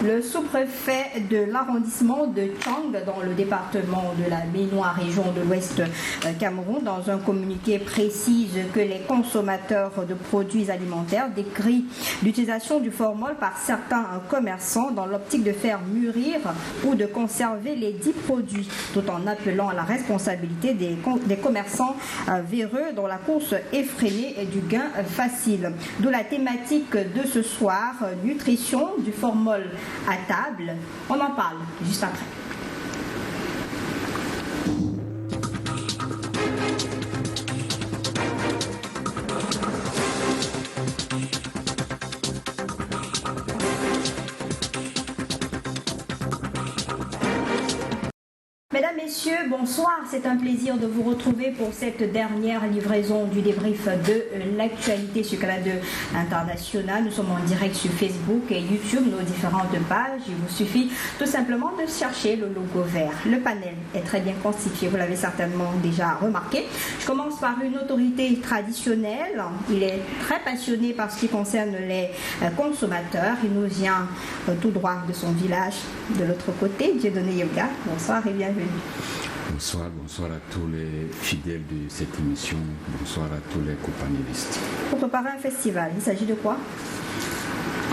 Le sous-préfet de l'arrondissement de Tchang, dans le département de la Bénois, région de l'Ouest Cameroun, dans un communiqué précise que les consommateurs de produits alimentaires décrient l'utilisation du formol par certains commerçants dans l'optique de faire mûrir ou de conserver les dits produits, tout en appelant à la responsabilité des commerçants véreux dans la course effrénée et du gain facile. D'où la thématique de ce soir, nutrition du formol à table. On en parle juste après. Mesdames, Messieurs, bonsoir. C'est un plaisir de vous retrouver pour cette dernière livraison du débrief de l'actualité sur Canal 2 International. Nous sommes en direct sur Facebook et YouTube, nos différentes pages. Il vous suffit tout simplement de chercher le logo vert. Le panel est très bien constitué, vous l'avez certainement déjà remarqué. Je commence par une autorité traditionnelle. Il est très passionné par ce qui concerne les consommateurs. Il nous vient tout droit de son village de l'autre côté, Dieudonné Yoga. Bonsoir et bienvenue. Bonsoir à tous les fidèles de cette émission, bonsoir à tous les copanélistes. Pour préparer un festival, il s'agit de quoi?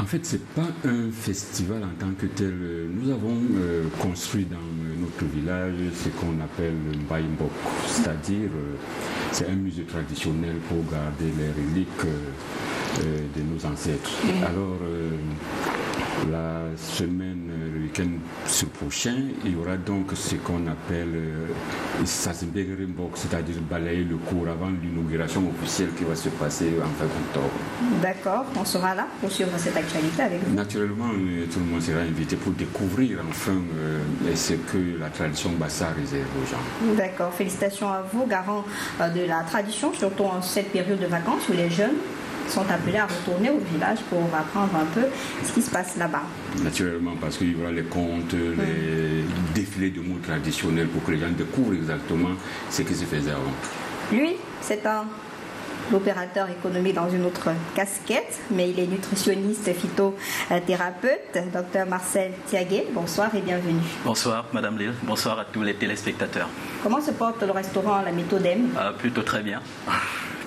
En fait, ce n'est pas un festival en tant que tel. Nous avons construit dans notre village ce qu'on appelle le Mbaïmbok, c'est-à-dire c'est un musée traditionnel pour garder les reliques de nos ancêtres. Alors, la semaine, le week-end prochain, il y aura donc ce qu'on appelle Sassenberg Rimbok, c'est-à-dire balayer le cours avant l'inauguration officielle qui va se passer en fin octobre. D'accord, on sera là pour suivre cette actualité avec vous. Naturellement, tout le monde sera invité pour découvrir enfin ce que la tradition Bassa réserve aux gens. D'accord, félicitations à vous, garant de la tradition, surtout en cette période de vacances où les jeunes sont appelés à retourner au village pour apprendre un peu ce qui se passe là-bas. Naturellement, parce qu'il y aura les contes, les défilés de mots traditionnels pour que les gens découvrent exactement ce qui se faisait avant. Lui, c'est l'opérateur économique dans une autre casquette, mais il est nutritionniste phytothérapeute, Dr Marcel Thiaguet. Bonsoir et bienvenue. Bonsoir Madame Lille, bonsoir à tous les téléspectateurs. Comment se porte le restaurant La Méthode M? Plutôt très bien,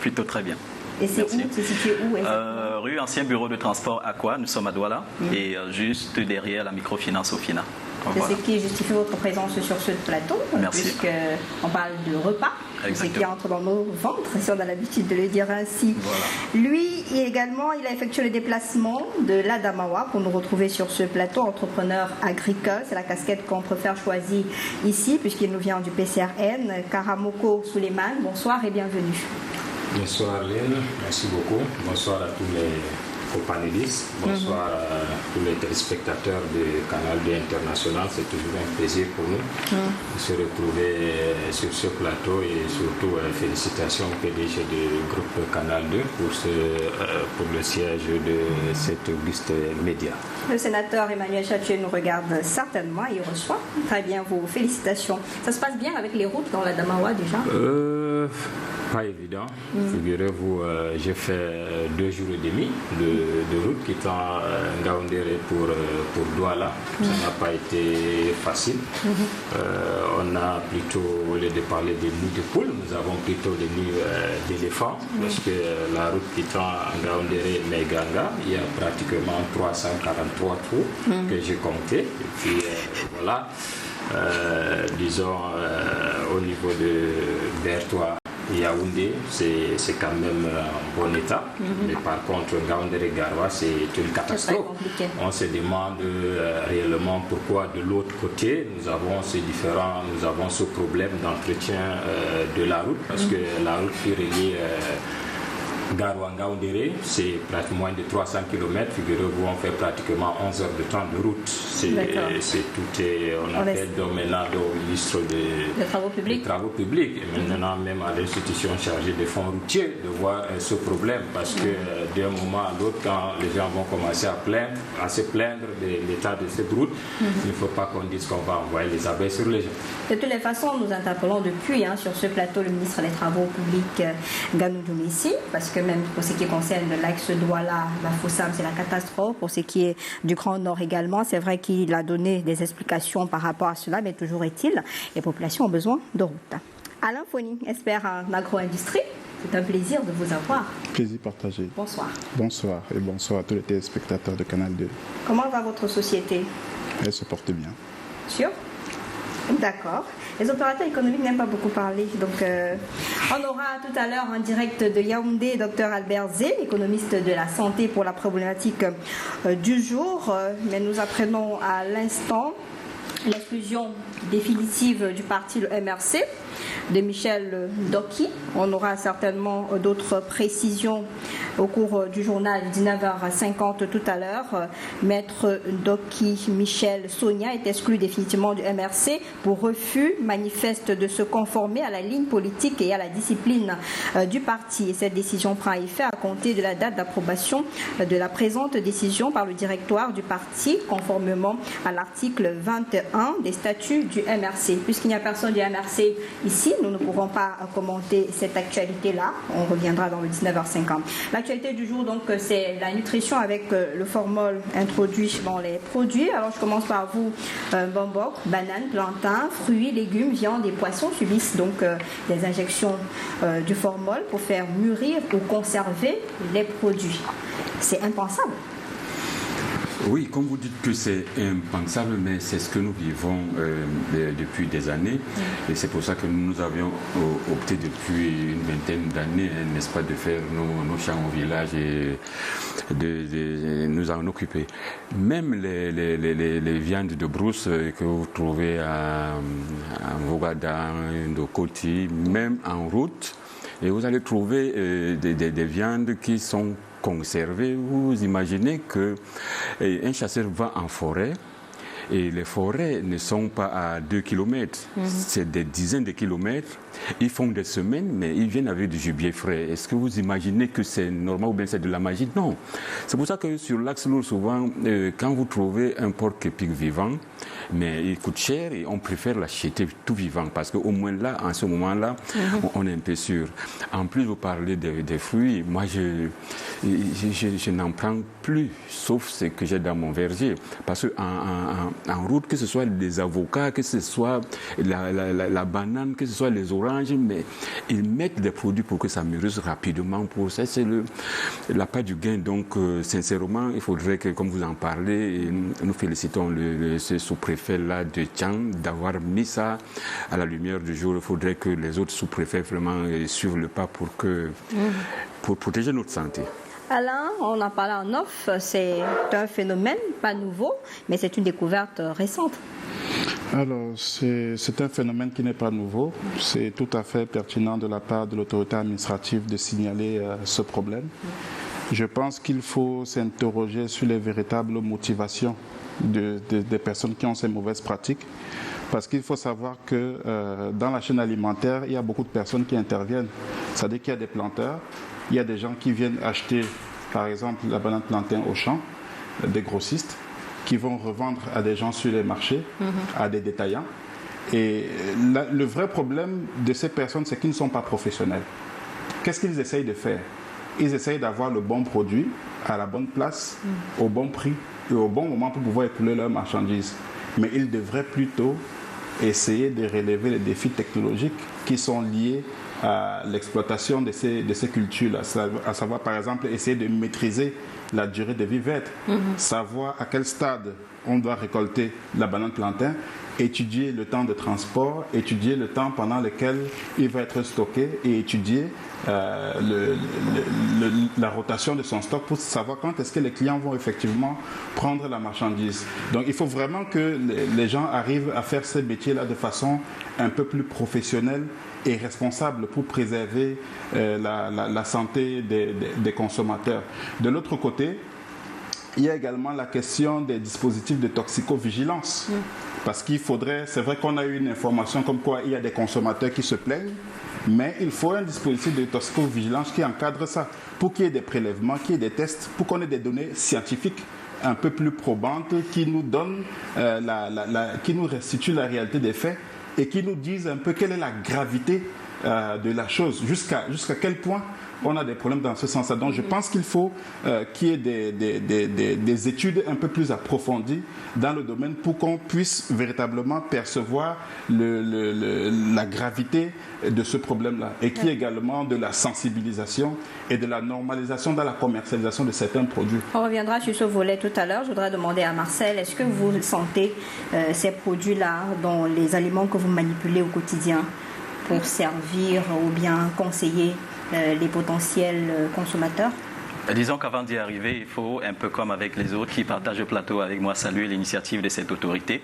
plutôt très bien. Et c'est où? C'est situé où? Rue Ancien Bureau de Transport Aqua, nous sommes à Douala, et juste derrière la microfinance Ofina. C'est ce qui justifie votre présence sur ce plateau. Merci. Puisqu'on parle de repas, ce qui entre dans nos ventres, si on a l'habitude de le dire ainsi. Voilà. Lui également, il a effectué le déplacement de l'Adamawa pour nous retrouver sur ce plateau, entrepreneur agricole. C'est la casquette qu'on préfère choisir ici, puisqu'il nous vient du PCRN. Karamoko Souleymane, bonsoir et bienvenue. Bonsoir Léne, merci beaucoup. Bonsoir à tous les copanélistes. Bonsoir à tous les téléspectateurs du Canal 2 International. C'est toujours un plaisir pour nous de se retrouver sur ce plateau et surtout félicitations au PDG du groupe Canal 2 pour le siège de cet auguste média. Le sénateur Emmanuel Chatier nous regarde certainement et il reçoit très bien vos félicitations. Ça se passe bien avec les routes dans la Damawa déjà? Pas évident. Figurez-vous, j'ai fait 2 jours et demi de route quittant Ngaoundéré pour Douala. Ça n'a pas été facile. On a plutôt, au lieu de parler des nids de poules, nous avons plutôt des nids d'éléphants, parce que la route quittant Ngaoundéré Meganga, il y a pratiquement 343 trous que j'ai comptés. Et puis voilà, disons au niveau de Bertois, Yaoundé, c'est quand même en bon état, mais par contre Ngaoundéré Garoua, c'est une catastrophe. On se demande réellement pourquoi de l'autre côté nous avons ce problème d'entretien de la route, parce que la route qui relie Garoua-Ngaoundéré, c'est pratiquement moins de 300 km. Figurez-vous, on fait pratiquement 11 heures de temps de route. On appelle donc maintenant le ministre des Travaux publics. Et maintenant, même à l'institution chargée des fonds routiers, de voir ce problème. Parce que d'un moment à l'autre, quand les gens vont commencer à se plaindre de l'état de cette route, il ne faut pas qu'on dise qu'on va envoyer les abeilles sur les gens. De toutes les façons, nous interpellons depuis sur ce plateau le ministre des Travaux publics, Ganou Doumissi, parce que même pour ce qui concerne l'axe Douala, Bafoussam, c'est la catastrophe. Pour ce qui est du Grand Nord également, c'est vrai qu'il a donné des explications par rapport à cela, mais toujours est-il, les populations ont besoin de routes. Alain Foni, expert en agro-industrie, c'est un plaisir de vous avoir. Plaisir partagé. Bonsoir. Bonsoir et bonsoir à tous les téléspectateurs de Canal 2. Comment va votre société? Elle se porte bien. Sûr? D'accord. Les opérateurs économiques n'aiment pas beaucoup parler. Donc, on aura tout à l'heure en direct de Yaoundé Dr Albert Zé, économiste de la santé pour la problématique du jour. Mais nous apprenons à l'instant l'exclusion définitive du parti le MRC de Michel Doki. On aura certainement d'autres précisions au cours du journal 19h50 tout à l'heure. Maître Doki Michel Sonia est exclu définitivement du MRC pour refus manifeste de se conformer à la ligne politique et à la discipline du parti. Et cette décision prend effet à compter de la date d'approbation de la présente décision par le directoire du parti, conformément à l'article 21 des statuts du MRC. Puisqu'il n'y a personne du MRC ici, nous ne pourrons pas commenter cette actualité-là. On reviendra dans le 19h50. L'actualité du jour, donc, c'est la nutrition avec le formol introduit dans les produits. Alors, je commence par vous, bambok, bananes, plantains, fruits, légumes, viande et poissons subissent donc des injections du formol pour faire mûrir ou conserver les produits. C'est impensable. Oui, comme vous dites que c'est impensable, mais c'est ce que nous vivons depuis des années. Et c'est pour ça que nous avions opté depuis une vingtaine d'années, n'est-ce pas, de faire nos champs au village et de nous en occuper. Même les viandes de brousse que vous trouvez à Vogada, Ndokoti, même en route, et vous allez trouver des viandes qui sont conservées. Vous imaginez qu'un chasseur va en forêt et les forêts ne sont pas à 2 km, c'est des dizaines de kilomètres. Ils font des semaines, mais ils viennent avec du gibier frais. Est-ce que vous imaginez que c'est normal ou bien c'est de la magie? Non. C'est pour ça que sur l'axe lourd, souvent, quand vous trouvez un porc épic vivant, mais il coûte cher et on préfère l'acheter tout vivant parce qu'au moins là, en ce moment-là, on est un peu sûr. En plus, vous parlez des fruits. Moi, je n'en prends plus, sauf ce que j'ai dans mon verger. Parce qu'en route, que ce soit des avocats, que ce soit la banane, que ce soit les oranges, mais ils mettent des produits pour que ça mûrisse rapidement. Pour ça, c'est la part du gain. Donc, sincèrement, il faudrait que, comme vous en parlez, nous félicitons ce sous-préfet-là de Tchang d'avoir mis ça à la lumière du jour. Il faudrait que les autres sous-préfets vraiment suivent le pas pour protéger notre santé. Alain, on en parlait en off, c'est un phénomène pas nouveau, mais c'est une découverte récente. Alors, c'est un phénomène qui n'est pas nouveau. C'est tout à fait pertinent de la part de l'autorité administrative de signaler ce problème. Je pense qu'il faut s'interroger sur les véritables motivations des personnes qui ont ces mauvaises pratiques. Parce qu'il faut savoir que dans la chaîne alimentaire, il y a beaucoup de personnes qui interviennent. C'est-à-dire qu'il y a des planteurs, il y a des gens qui viennent acheter, par exemple, la banane plantain au champ, des grossistes, qui vont revendre à des gens sur les marchés, à des détaillants. Et le vrai problème de ces personnes, c'est qu'ils ne sont pas professionnels. Qu'est-ce qu'ils essayent de faire? Ils essayent d'avoir le bon produit, à la bonne place, au bon prix et au bon moment pour pouvoir écouler leurs marchandises. Mais ils devraient plutôt essayer de relever les défis technologiques qui sont liés à l'exploitation de ces cultures-là, à savoir par exemple essayer de maîtriser la durée de vie verte, savoir à quel stade on doit récolter la banane plantain, étudier le temps de transport, étudier le temps pendant lequel il va être stocké et étudier la rotation de son stock pour savoir quand est-ce que les clients vont effectivement prendre la marchandise. Donc il faut vraiment que les gens arrivent à faire ces métiers-là de façon un peu plus professionnelle et responsable pour préserver la santé des consommateurs. De l'autre côté, il y a également la question des dispositifs de toxicovigilance. Parce qu'il faudrait, c'est vrai qu'on a eu une information comme quoi il y a des consommateurs qui se plaignent, mais il faut un dispositif de toxicovigilance qui encadre ça, pour qu'il y ait des prélèvements, qu'il y ait des tests, pour qu'on ait des données scientifiques un peu plus probantes qui nous donnent, qui nous restituent la réalité des faits et qui nous disent un peu quelle est la gravité de la chose, jusqu'à quel point on a des problèmes dans ce sens-là. Donc je pense qu'il faut qu'il y ait des études un peu plus approfondies dans le domaine pour qu'on puisse véritablement percevoir la gravité de ce problème-là et qu'il y ait également de la sensibilisation et de la normalisation dans la commercialisation de certains produits. On reviendra sur ce volet tout à l'heure. Je voudrais demander à Marcel, est-ce que vous sentez ces produits-là dans les aliments que vous manipulez au quotidien pour servir ou bien conseiller les potentiels consommateurs? Disons qu'avant d'y arriver, il faut, un peu comme avec les autres qui partagent le plateau avec moi, saluer l'initiative de cette autorité.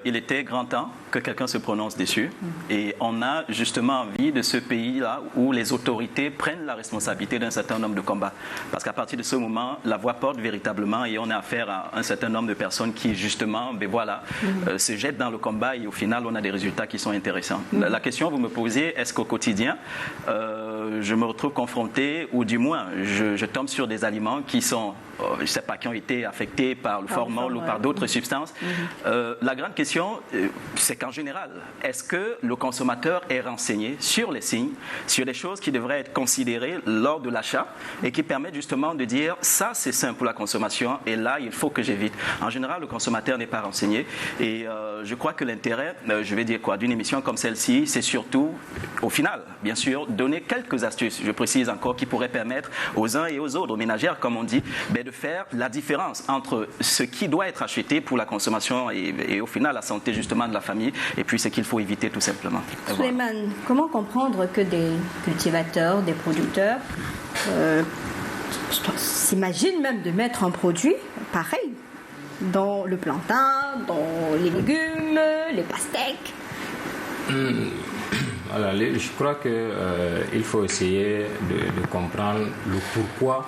Il était grand temps que quelqu'un se prononce dessus. Et on a justement envie de ce pays-là où les autorités prennent la responsabilité d'un certain nombre de combats. Parce qu'à partir de ce moment, la voix porte véritablement et on a affaire à un certain nombre de personnes qui, justement, se jettent dans le combat et au final, on a des résultats qui sont intéressants. La question, vous me posez, est-ce qu'au quotidien, je me retrouve confronté, ou du moins, je tombe sur des aliments qui sont, je ne sais pas, qui ont été affectés par le formol ou par d'autres substances. La grande question, c'est qu'en général, est-ce que le consommateur est renseigné sur les signes, sur les choses qui devraient être considérées lors de l'achat et qui permettent justement de dire ça c'est sain pour la consommation et là il faut que j'évite. En général, le consommateur n'est pas renseigné et je crois que l'intérêt, d'une émission comme celle-ci, c'est surtout, au final, bien sûr, donner quelques astuces, je précise encore, qui pourraient permettre aux uns et aux autres, aux ménagères comme on dit, de faire la différence entre ce qui doit être acheté pour la consommation et au final la santé justement de la famille et puis ce qu'il faut éviter tout simplement. Souleymane, comment comprendre que des cultivateurs, des producteurs s'imaginent même de mettre un produit pareil dans le plantain, dans les légumes, les pastèques? Voilà, je crois qu'il faut essayer de comprendre le pourquoi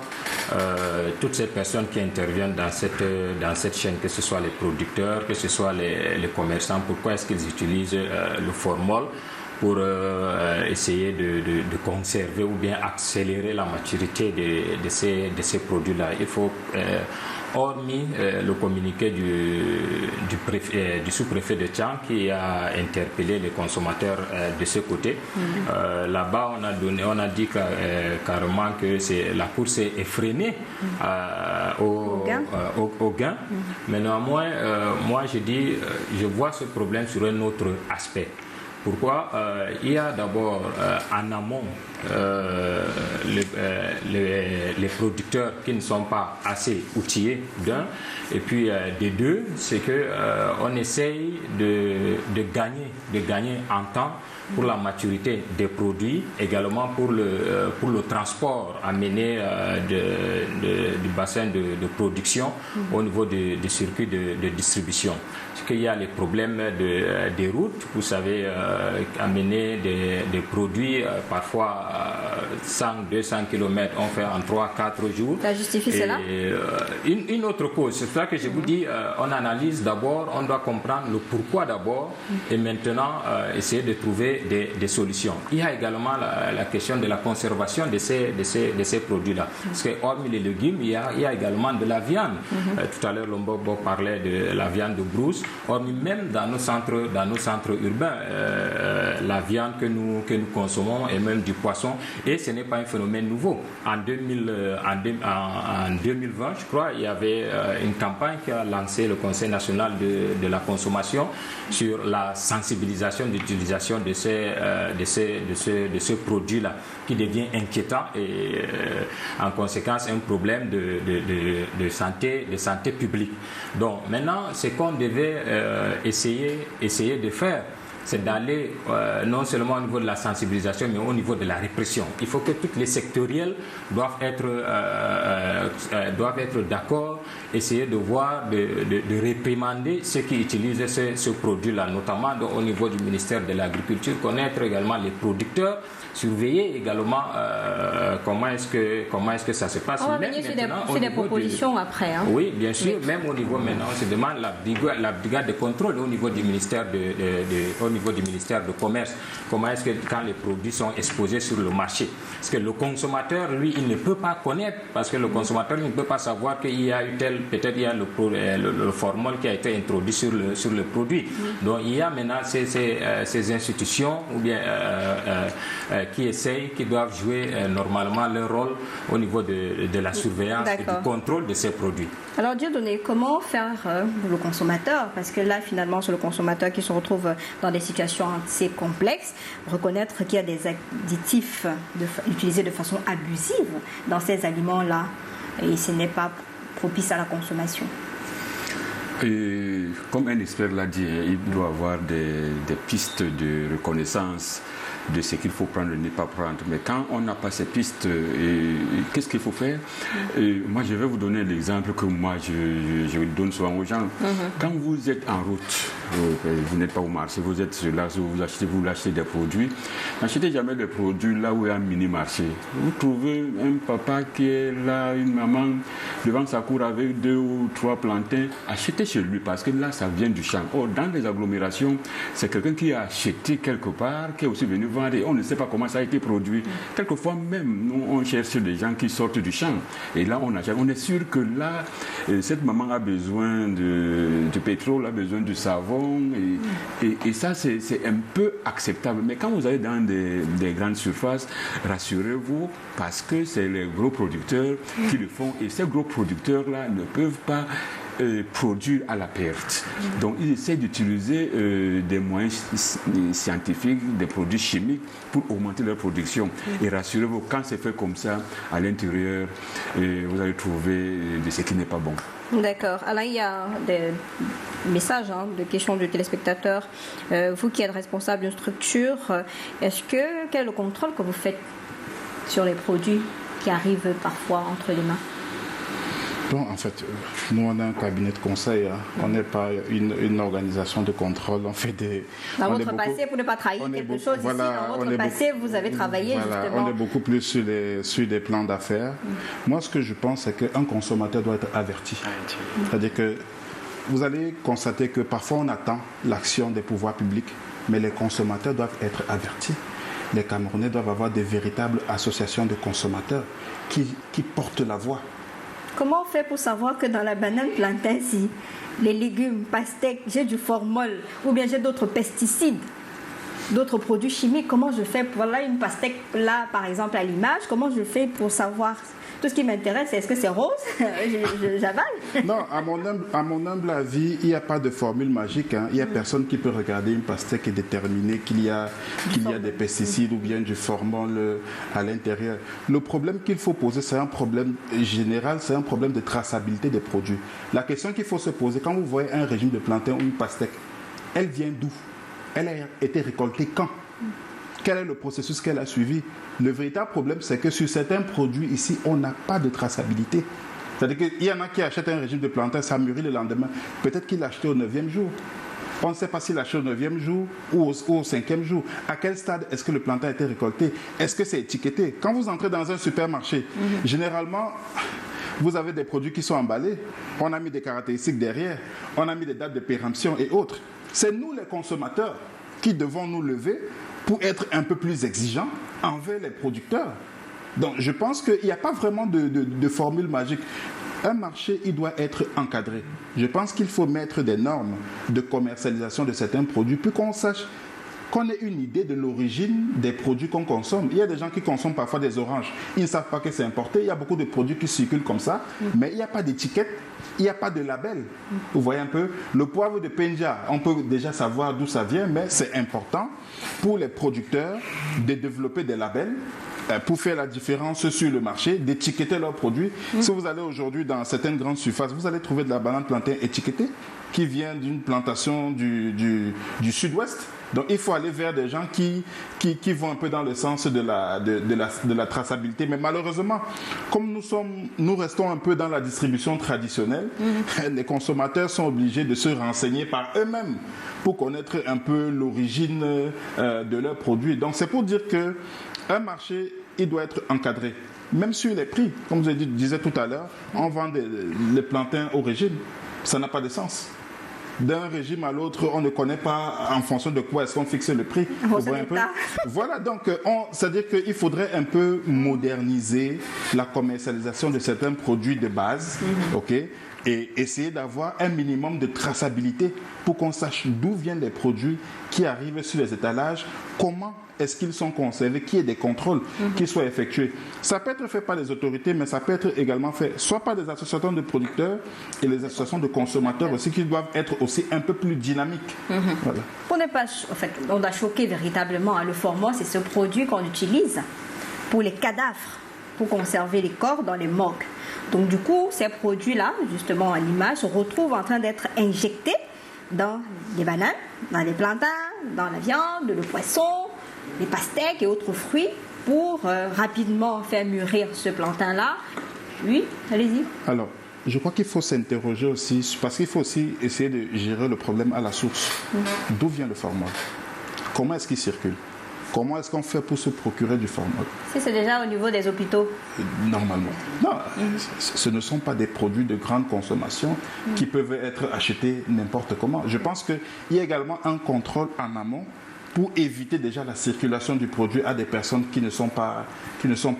toutes ces personnes qui interviennent dans cette chaîne, que ce soit les producteurs, que ce soit les commerçants, pourquoi est-ce qu'ils utilisent le formol pour essayer de conserver ou bien accélérer la maturité de ces produits-là. Il faut, hormis le communiqué du sous-préfet de Tchang qui a interpellé les consommateurs de ce côté, là-bas on a dit carrément que la course est effrénée au gain. Mais néanmoins, moi je vois ce problème sur un autre aspect. Pourquoi? Il y a d'abord en amont les producteurs qui ne sont pas assez outillés d'un, et puis des deux, c'est que on essaye de gagner en temps pour la maturité des produits, également pour le transport amené du bassin de production au niveau du circuit de distribution. Parce qu'il y a les problèmes des routes, vous savez, amener des produits parfois 100-200 km, on fait en 3-4 jours. Ça justifie cela? Une autre cause, c'est pour ça que je vous dis, on analyse d'abord, on doit comprendre le pourquoi d'abord, et maintenant essayer de trouver des solutions. Il y a également la question de la conservation de ces produits-là. Parce que hormis les légumes, il y a également de la viande. Tout à l'heure, Lombobo parlait de la viande de brousse. Hormis même dans nos centres urbains, la viande que nous consommons et même du poisson. Et ce n'est pas un phénomène nouveau. En 2020, je crois, il y avait une campagne qui a lancé le Conseil national de la consommation sur la sensibilisation d'utilisation de ce produit-là, qui devient inquiétant et en conséquence un problème de santé publique. Donc maintenant, ce qu'on devait essayer de faire, c'est d'aller non seulement au niveau de la sensibilisation, mais au niveau de la répression. Il faut que toutes les sectorielles doivent être d'accord, essayer de voir, de réprimander ceux qui utilisent ce produit-là, notamment au niveau du ministère de l'Agriculture, connaître également les producteurs, surveiller également comment est-ce que ça se passe. On va venir sur des propositions après. Hein. Oui, bien sûr. Oui. Même au niveau maintenant, on se demande la brigade de contrôle au niveau du ministère de Commerce. Comment est-ce que quand les produits sont exposés sur le marché, parce que le consommateur, lui, il ne peut pas connaître, parce que le consommateur ne peut pas savoir qu'il y a eu peut-être il y a le formol qui a été introduit sur le produit. Donc il y a maintenant ces institutions ou bien qui doivent jouer normalement leur rôle au niveau de la surveillance et du contrôle de ces produits. Alors Dieudonné, comment faire le consommateur, parce que là finalement c'est le consommateur qui se retrouve dans des situations assez complexes, reconnaître qu'il y a des additifs utilisés de façon abusive dans ces aliments-là et ce n'est pas propice à la consommation. Et comme un expert l'a dit, il doit y avoir des pistes de reconnaissance de ce qu'il faut prendre et ne pas prendre. Mais quand on n'a pas ces pistes, qu'est-ce qu'il faut faire? Moi, je vais vous donner l'exemple que moi, je donne souvent aux gens. Quand vous êtes en route, vous n'êtes pas au marché, vous êtes là, vous achetez des produits. N'achetez jamais des produits là où il y a un mini-marché. Vous trouvez un papa qui est là, une maman devant sa cour avec 2 ou 3 plantains, achetez chez lui parce que là, ça vient du champ. Or, dans les agglomérations, c'est quelqu'un qui a acheté quelque part, qui est aussi venu vendre et on ne sait pas comment ça a été produit. Quelquefois même, nous, on cherche des gens qui sortent du champ. Et là, on achète. On est sûr que là, cette maman a besoin de pétrole, a besoin de savon. Et ça, c'est un peu acceptable. Mais quand vous allez dans des grandes surfaces, rassurez-vous, parce que c'est les gros producteurs qui le font. Et ces gros producteurs-là ne peuvent pas produire à la perte. Donc, ils essaient d'utiliser des moyens scientifiques, des produits chimiques pour augmenter leur production. Et rassurez-vous, quand c'est fait comme ça, à l'intérieur, vous allez trouver de ce qui n'est pas bon. D'accord. Alors, il y a des messages, des questions de téléspectateurs. Vous qui êtes responsable d'une structure, quel est le contrôle que vous faites sur les produits qui arrivent parfois entre les mains? Bon, en fait, nous, on a un cabinet de conseil. On n'est pas une organisation de contrôle. On fait des... Dans votre passé, pour ne pas trahir quelque chose, voilà, ici, dans votre passé, vous avez travaillé justement... On est beaucoup plus sur des plans d'affaires. Moi, ce que je pense, c'est qu'un consommateur doit être averti. C'est-à-dire que vous allez constater que parfois, on attend l'action des pouvoirs publics, mais les consommateurs doivent être avertis. Les Camerounais doivent avoir des véritables associations de consommateurs qui portent la voix. Comment on fait pour savoir que dans la banane plantain, si les légumes, pastèques, j'ai du formol ou bien j'ai d'autres pesticides, d'autres produits chimiques, comment je fais pour une pastèque là, par exemple, à l'image, comment je fais pour savoir? Tout ce qui m'intéresse, c'est est-ce que c'est rose? J'avale. Non, à mon humble avis, il n'y a pas de formule magique. Il n'y a personne qui peut regarder une pastèque et déterminer qu'il y a des pesticides ou bien du formol à l'intérieur. Le problème qu'il faut poser, c'est un problème général, c'est un problème de traçabilité des produits. La question qu'il faut se poser, quand vous voyez un régime de plantain ou une pastèque, elle vient d'où? Elle a été récoltée quand? Quel est le processus qu'elle a suivi? Le véritable problème, c'est que sur certains produits ici, on n'a pas de traçabilité. C'est-à-dire qu'il y en a qui achètent un régime de plantain, ça mûrit le lendemain. Peut-être qu'il l'a acheté au 9e jour. On ne sait pas s'il l'a acheté au 9e jour ou au 5e jour. À quel stade est-ce que le plantain a été récolté? Est-ce que c'est étiqueté? Quand vous entrez dans un supermarché, généralement, vous avez des produits qui sont emballés. On a mis des caractéristiques derrière. On a mis des dates de péremption et autres. C'est nous, les consommateurs, qui devons nous lever pour être un peu plus exigeants envers les producteurs. Donc, je pense qu'il n'y a pas vraiment de formule magique. Un marché, il doit être encadré. Je pense qu'il faut mettre des normes de commercialisation de certains produits, puis qu'on sache, qu'on ait une idée de l'origine des produits qu'on consomme. Il y a des gens qui consomment parfois des oranges. Ils ne savent pas que c'est importé. Il y a beaucoup de produits qui circulent comme ça, mais il n'y a pas d'étiquette, il n'y a pas de label. Vous voyez un peu, le poivre de Penja, on peut déjà savoir d'où ça vient, mais c'est important pour les producteurs de développer des labels pour faire la différence sur le marché, d'étiqueter leurs produits. Si vous allez aujourd'hui dans certaines grandes surfaces, vous allez trouver de la banane plantain étiquetée qui vient d'une plantation du sud-ouest. Donc il faut aller vers des gens qui vont un peu dans le sens de la traçabilité. Mais malheureusement, comme nous restons un peu dans la distribution traditionnelle, les consommateurs sont obligés de se renseigner par eux-mêmes pour connaître un peu l'origine de leurs produits. Donc c'est pour dire qu'un marché, il doit être encadré. Même sur les prix, comme je disais tout à l'heure, on vend les plantains au régime. Ça n'a pas de sens. D'un régime à l'autre, on ne connaît pas en fonction de quoi est-ce qu'on fixe le prix. Voilà, donc c'est-à-dire qu'il faudrait un peu moderniser la commercialisation de certains produits de base, ok, et essayer d'avoir un minimum de traçabilité pour qu'on sache d'où viennent les produits qui arrivent sur les étalages, comment est-ce qu'ils sont conservés, qu'il y ait des contrôles qui soient effectués. Ça peut être fait par les autorités, mais ça peut être également fait soit par des associations de producteurs et les associations de consommateurs aussi, qui doivent être aussi un peu plus dynamiques. Voilà. Pour ne pas, en fait, on a choqué véritablement, le formol, c'est ce produit qu'on utilise pour les cadavres, pour conserver les corps dans les morgues. Donc du coup, ces produits-là, justement à l'image, se retrouvent en train d'être injectés dans les bananes, dans les plantains, dans la viande, le poisson, les pastèques et autres fruits pour rapidement faire mûrir ce plantain-là. Oui, allez-y. Alors, je crois qu'il faut s'interroger aussi, parce qu'il faut aussi essayer de gérer le problème à la source. D'où vient le formol? Comment est-ce qu'il circule? Comment est-ce qu'on fait pour se procurer du formol? Si c'est déjà au niveau des hôpitaux. Normalement. Non, ce ne sont pas des produits de grande consommation qui peuvent être achetés n'importe comment. Je pense qu'il y a également un contrôle en amont pour éviter déjà la circulation du produit à des personnes qui ne sont pas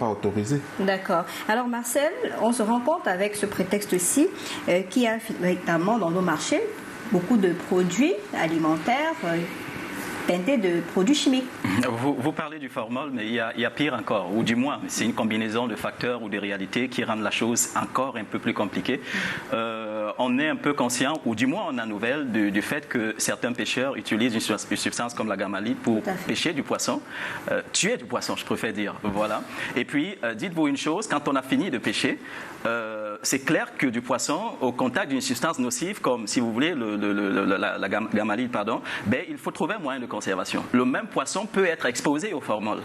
autorisées. D'accord. Alors Marcel, on se rend compte avec ce prétexte-ci qu'il y a véritablement dans nos marchés beaucoup de produits alimentaires teintés de produits chimiques. Vous parlez du formol, mais il y a pire encore, ou du moins, c'est une combinaison de facteurs ou de réalités qui rendent la chose encore un peu plus compliquée. On est un peu conscient, ou du moins on a nouvelle du fait que certains pêcheurs utilisent une substance comme la gamalite pour pêcher du poisson, tuer du poisson, je préfère dire. Voilà. Et puis, dites-vous une chose, quand on a fini de pêcher, c'est clair que du poisson, au contact d'une substance nocive, comme si vous voulez la gamalite, ben, il faut trouver un moyen de conservation. Le même poisson peut être exposé au formol.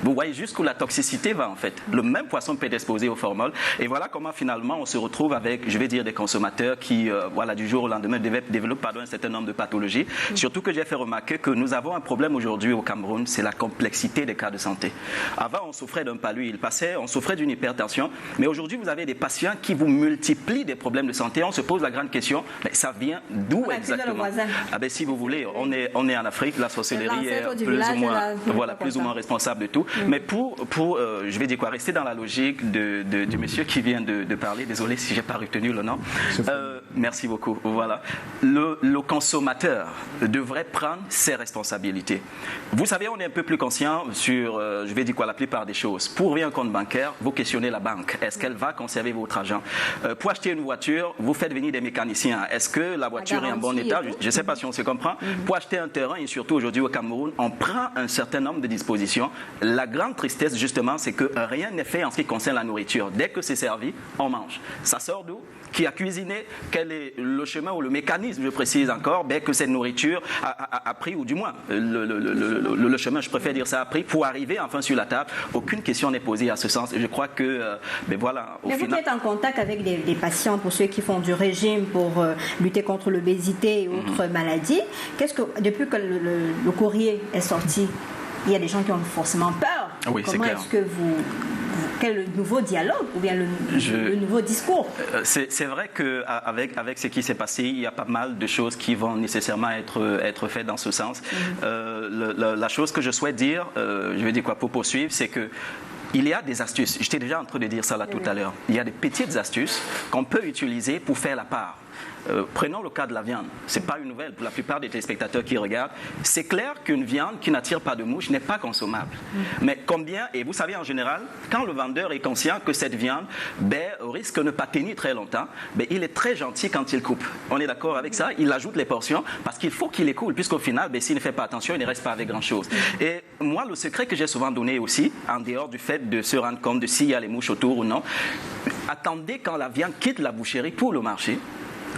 Vous voyez jusqu'où la toxicité va en fait. Le même poisson peut être exposé au formol. Et voilà comment finalement on se retrouve avec, je vais dire, des consommateurs qui, voilà, du jour au lendemain développent un certain nombre de pathologies. Surtout que j'ai fait remarquer que nous avons un problème aujourd'hui au Cameroun, c'est la complexité des cas de santé. Avant, on souffrait d'un palu, on souffrait d'une hypertension. Mais aujourd'hui, vous avez des patients qui vous multiplient des problèmes de santé. On se pose la grande question, mais ça vient d'où exactement? Ah ben, si vous voulez, on est en Afrique, la sorcellerie est plus ou moins responsable de tout. Mais pour je vais dire quoi, rester dans la logique du monsieur qui vient de parler, désolé si je n'ai pas retenu le nom, merci beaucoup, voilà. Le consommateur devrait prendre ses responsabilités. Vous savez, on est un peu plus conscient sur, je vais dire quoi, la plupart des choses. Pour ouvrir un compte bancaire, vous questionnez la banque. Est-ce qu'elle va conserver votre argent? Pour acheter une voiture, vous faites venir des mécaniciens. Est-ce que la voiture est en bon état? Je ne sais pas si on se comprend. Pour acheter un terrain, et surtout aujourd'hui au Cameroun, on prend un certain nombre de dispositions. La grande tristesse, justement, c'est que rien n'est fait en ce qui concerne la nourriture. Dès que c'est servi, on mange. Ça sort d'où? Qui a cuisiné? Quel est le chemin ou le mécanisme, je précise encore, que cette nourriture a pris, ou du moins, le chemin, je préfère dire ça, a pris pour arriver enfin sur la table. Aucune question n'est posée à ce sens. Et je crois que, voilà, au final... Vous êtes en contact avec des patients, pour ceux qui font du régime, pour lutter contre l'obésité et autres maladies. Depuis que le courrier est sorti, il y a des gens qui ont forcément peur. Oui, comment est-ce que quel nouveau dialogue ou bien le nouveau discours? C'est vrai qu'avec ce qui s'est passé, il y a pas mal de choses qui vont nécessairement être faites dans ce sens. La chose que je souhaite dire, je vais dire quoi pour poursuivre, c'est que il y a des astuces. J'étais déjà en train de dire ça là tout à l'heure. Il y a des petites astuces qu'on peut utiliser pour faire la part. Prenons le cas de la viande. Ce n'est pas une nouvelle pour la plupart des téléspectateurs qui regardent. C'est clair qu'une viande qui n'attire pas de mouches n'est pas consommable. Mais combien, et vous savez en général, quand le vendeur est conscient que cette viande risque de ne pas tenir très longtemps, il est très gentil quand il coupe. On est d'accord avec ça? Il ajoute les portions parce qu'il faut qu'il les coule, puisqu'au final, s'il ne fait pas attention, il ne reste pas avec grand-chose. Et moi, le secret que j'ai souvent donné aussi, en dehors du fait de se rendre compte de s'il y a les mouches autour ou non, attendez quand la viande quitte la boucherie pour le marché,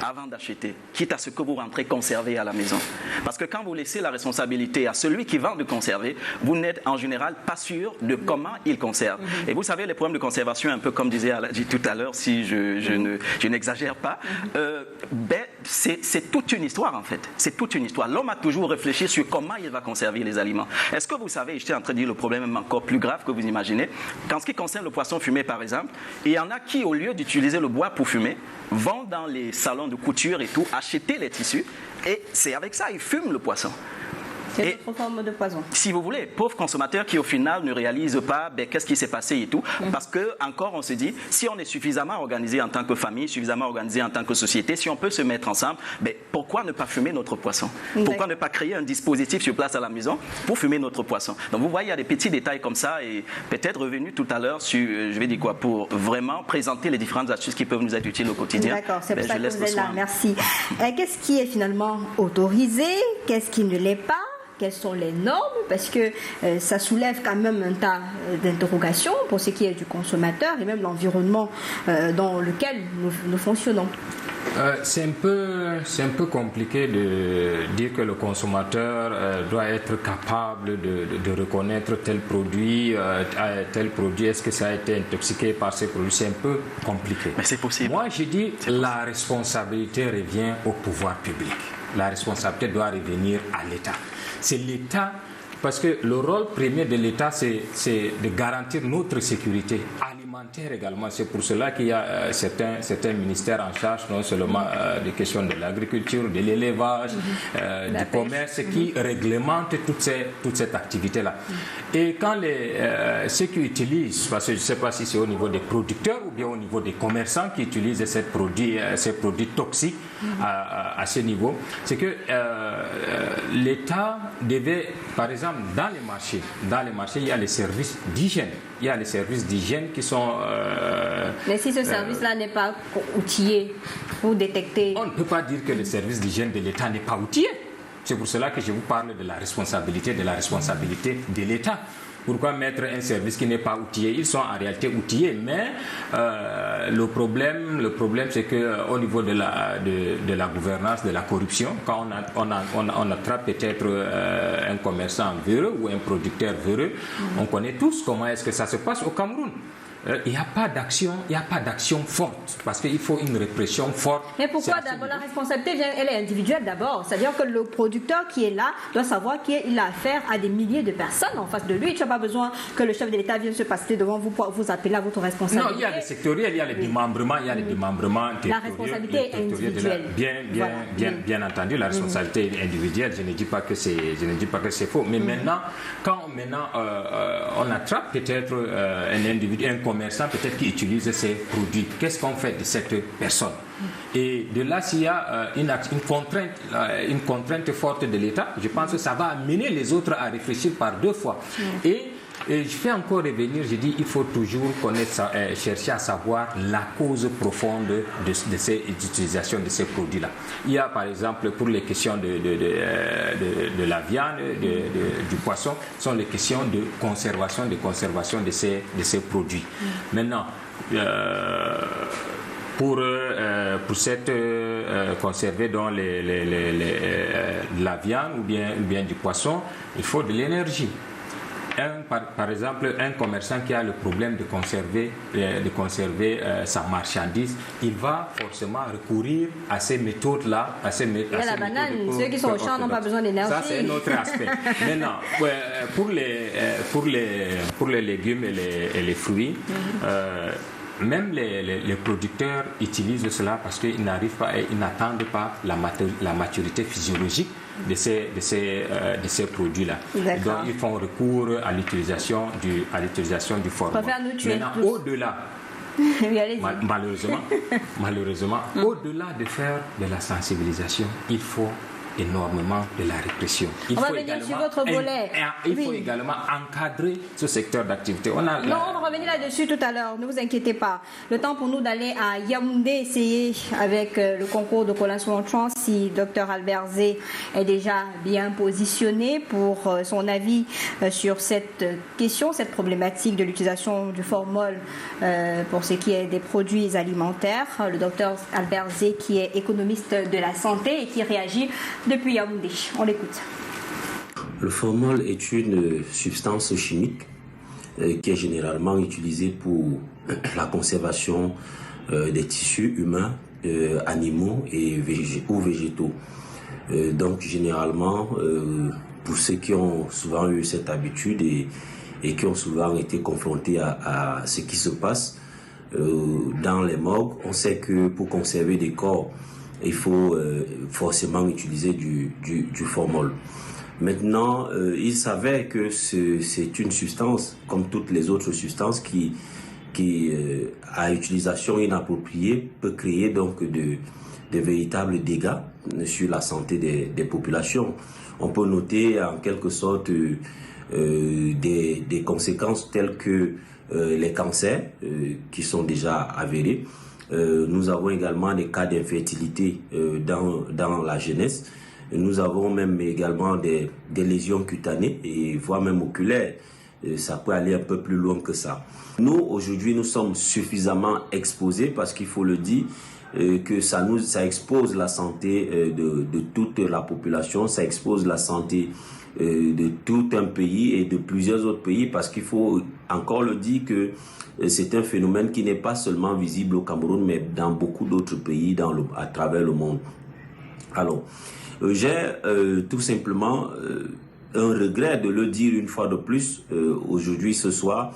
avant d'acheter, quitte à ce que vous rentrez conserver à la maison. Parce que quand vous laissez la responsabilité à celui qui vend de conserver, vous n'êtes en général pas sûr de comment il conserve. Et vous savez, les problèmes de conservation, un peu comme disait Aladji tout à l'heure, si je n'exagère pas, c'est toute une histoire en fait. C'est toute une histoire. L'homme a toujours réfléchi sur comment il va conserver les aliments. Est-ce que vous savez, j'étais en train de dire le problème est encore plus grave que vous imaginez, qu'en ce qui concerne le poisson fumé par exemple, il y en a qui, au lieu d'utiliser le bois pour fumer, vont dans les salons de couture et tout, acheter les tissus et c'est avec ça ils fument le poisson. C'est d'autres formes de poison. Si vous voulez, pauvres consommateurs qui au final ne réalisent pas qu'est-ce qui s'est passé et tout. Parce que encore on se dit, si on est suffisamment organisé en tant que famille, suffisamment organisé en tant que société, si on peut se mettre ensemble, pourquoi ne pas fumer notre poisson? Pourquoi ne pas créer un dispositif sur place à la maison pour fumer notre poisson? Donc vous voyez, il y a des petits détails comme ça et peut-être revenu tout à l'heure sur, je vais dire quoi, pour vraiment présenter les différentes astuces qui peuvent nous être utiles au quotidien. D'accord, c'est pour ça que vous êtes là, merci. Qu'est-ce qui est finalement autorisé? Qu'est-ce qui ne l'est pas? Quelles sont les normes? Parce que ça soulève quand même un tas d'interrogations pour ce qui est du consommateur et même l'environnement dans lequel nous fonctionnons. C'est un peu compliqué de dire que le consommateur doit être capable de reconnaître tel produit, est-ce que ça a été intoxiqué par ces produits? C'est un peu compliqué. Mais c'est possible. Moi, je dis la responsabilité revient au pouvoir public. La responsabilité doit revenir à l'État. C'est l'État, parce que le rôle premier de l'État, c'est de garantir notre sécurité alimentaire également. C'est pour cela qu'il y a certains ministères en charge, non seulement des questions de l'agriculture, de l'élevage, du commerce, qui réglementent toute cette activité-là. Et quand ceux qui utilisent, parce que je ne sais pas si c'est au niveau des producteurs ou bien au niveau des commerçants qui utilisent ces produits toxiques à ce niveau, c'est que l'État devait, par exemple, dans les marchés, il y a les services d'hygiène. Il y a les services d'hygiène qui sont... Mais si ce service-là n'est pas outillé pour détecter... On ne peut pas dire que le service d'hygiène de l'État n'est pas outillé. C'est pour cela que je vous parle de la responsabilité de l'État. Pourquoi mettre un service qui n'est pas outillé? Ils sont en réalité outillés, mais le problème c'est qu'au niveau de la gouvernance, de la corruption, quand on attrape peut-être un commerçant véreux ou un producteur véreux, on connaît tous comment est-ce que ça se passe au Cameroun. Il n'y a pas d'action forte, parce qu'il faut une répression forte. Mais pourquoi d'abord la responsabilité elle est individuelle d'abord? C'est-à-dire que le producteur qui est là doit savoir qu'il a affaire à des milliers de personnes en face de lui. Tu n'as pas besoin que le chef de l'État vienne se passer devant vous pour vous appeler à votre responsabilité. Non, il y a les sectoriels, il y a les démembrements, La responsabilité est individuelle. Bien entendu, la responsabilité est individuelle. Je ne dis pas que c'est faux. Mais maintenant, quand on attrape peut-être un individu, un commerçant peut-être qui utilise ces produits, qu'est-ce qu'on fait de cette personne? Et de là, s'il y a une contrainte forte de l'État, je pense que ça va amener les autres à réfléchir par deux fois. Et je fais encore revenir, je dis, il faut toujours chercher à savoir la cause profonde de ces utilisations de ces produits-là. Il y a par exemple, pour les questions de la viande, du poisson, sont les questions de conservation de ces produits. Maintenant, pour cette conserver dans la viande ou bien du poisson, il faut de l'énergie. Par exemple, un commerçant qui a le problème de conserver sa marchandise, il va forcément recourir à ces méthodes-là. Il y a la banane, ceux qui sont au champ n'ont pas besoin d'énergie. Ça, c'est un autre aspect. Maintenant, pour les légumes et les fruits, même les producteurs utilisent cela parce qu'ils n'attendent pas la maturité physiologique de ces produits-là. Donc ils font recours à l'utilisation du formol. Maintenant, au-delà, malheureusement, au-delà de faire de la sensibilisation, il faut énormément de la répression. Il faut également encadrer ce secteur d'activité. On va revenir là-dessus tout à l'heure, ne vous inquiétez pas. Le temps pour nous d'aller à Yaoundé, essayer avec le concours de Collins Montrand si Dr Albert Zé est déjà bien positionné pour son avis sur cette question, cette problématique de l'utilisation du formol pour ce qui est des produits alimentaires. Le Dr Albert Zé qui est économiste de la santé et qui réagit depuis Yaoundé. On l'écoute. Le formol est une substance chimique qui est généralement utilisée pour la conservation des tissus humains, animaux ou végétaux. Donc généralement, pour ceux qui ont souvent eu cette habitude et qui ont souvent été confrontés à ce qui se passe dans les morgues, on sait que pour conserver des corps, il faut forcément utiliser du formol. Maintenant, il s'avère que c'est une substance, comme toutes les autres substances, qui à utilisation inappropriée, peut créer donc de véritables dégâts sur la santé des populations. On peut noter en quelque sorte des conséquences telles que les cancers qui sont déjà avérés. Nous avons également des cas d'infertilité dans la jeunesse. Nous avons même également des lésions cutanées et voire même oculaires. Ça peut aller un peu plus loin que ça. Nous, aujourd'hui, nous sommes suffisamment exposés parce qu'il faut le dire que ça expose la santé de toute la population, ça expose la santé de tout un pays et de plusieurs autres pays parce qu'il faut encore le dire que c'est un phénomène qui n'est pas seulement visible au Cameroun mais dans beaucoup d'autres pays à travers le monde. Alors, j'ai tout simplement un regret de le dire une fois de plus aujourd'hui ce soir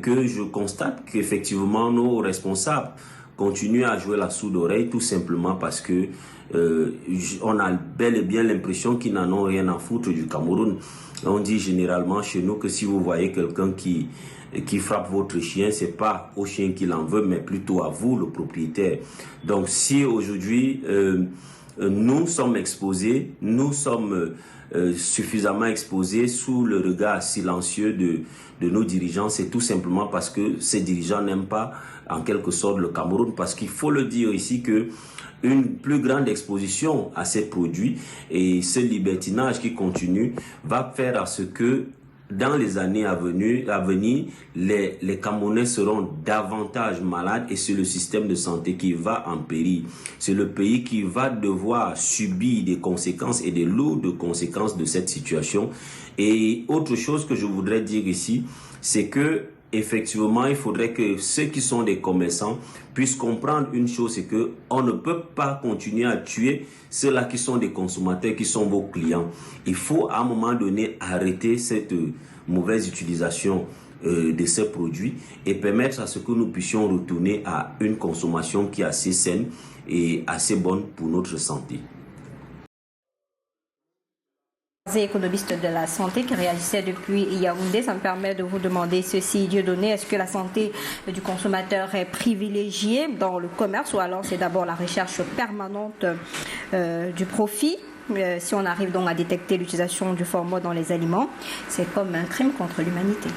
que je constate qu'effectivement nos responsables continuent à jouer la sourde oreille tout simplement parce que on a bel et bien l'impression qu'ils n'en ont rien à foutre du Cameroun. On dit généralement chez nous que si vous voyez quelqu'un qui frappe votre chien, c'est pas au chien qu'il en veut mais plutôt à vous, le propriétaire. Donc si aujourd'hui nous sommes exposés, nous sommes suffisamment exposés sous le regard silencieux de nos dirigeants, c'est tout simplement parce que ces dirigeants n'aiment pas en quelque sorte le Cameroun, parce qu'il faut le dire ici que une plus grande exposition à ces produits et ce libertinage qui continue va faire à ce que dans les années à venir, les Camerounais seront davantage malades et c'est le système de santé qui va en péril. C'est le pays qui va devoir subir des conséquences et des lourdes conséquences de cette situation. Et autre chose que je voudrais dire ici, c'est que effectivement, il faudrait que ceux qui sont des commerçants puissent comprendre une chose, c'est que on ne peut pas continuer à tuer ceux-là qui sont des consommateurs, qui sont vos clients. Il faut à un moment donné arrêter cette mauvaise utilisation de ces produits et permettre à ce que nous puissions retourner à une consommation qui est assez saine et assez bonne pour notre santé. Économiste de la santé qui réagissait depuis Yaoundé, ça me permet de vous demander ceci, Dieudonné, est-ce que la santé du consommateur est privilégiée dans le commerce ou alors c'est d'abord la recherche permanente du profit? Si on arrive donc à détecter l'utilisation du formol dans les aliments, c'est comme un crime contre l'humanité.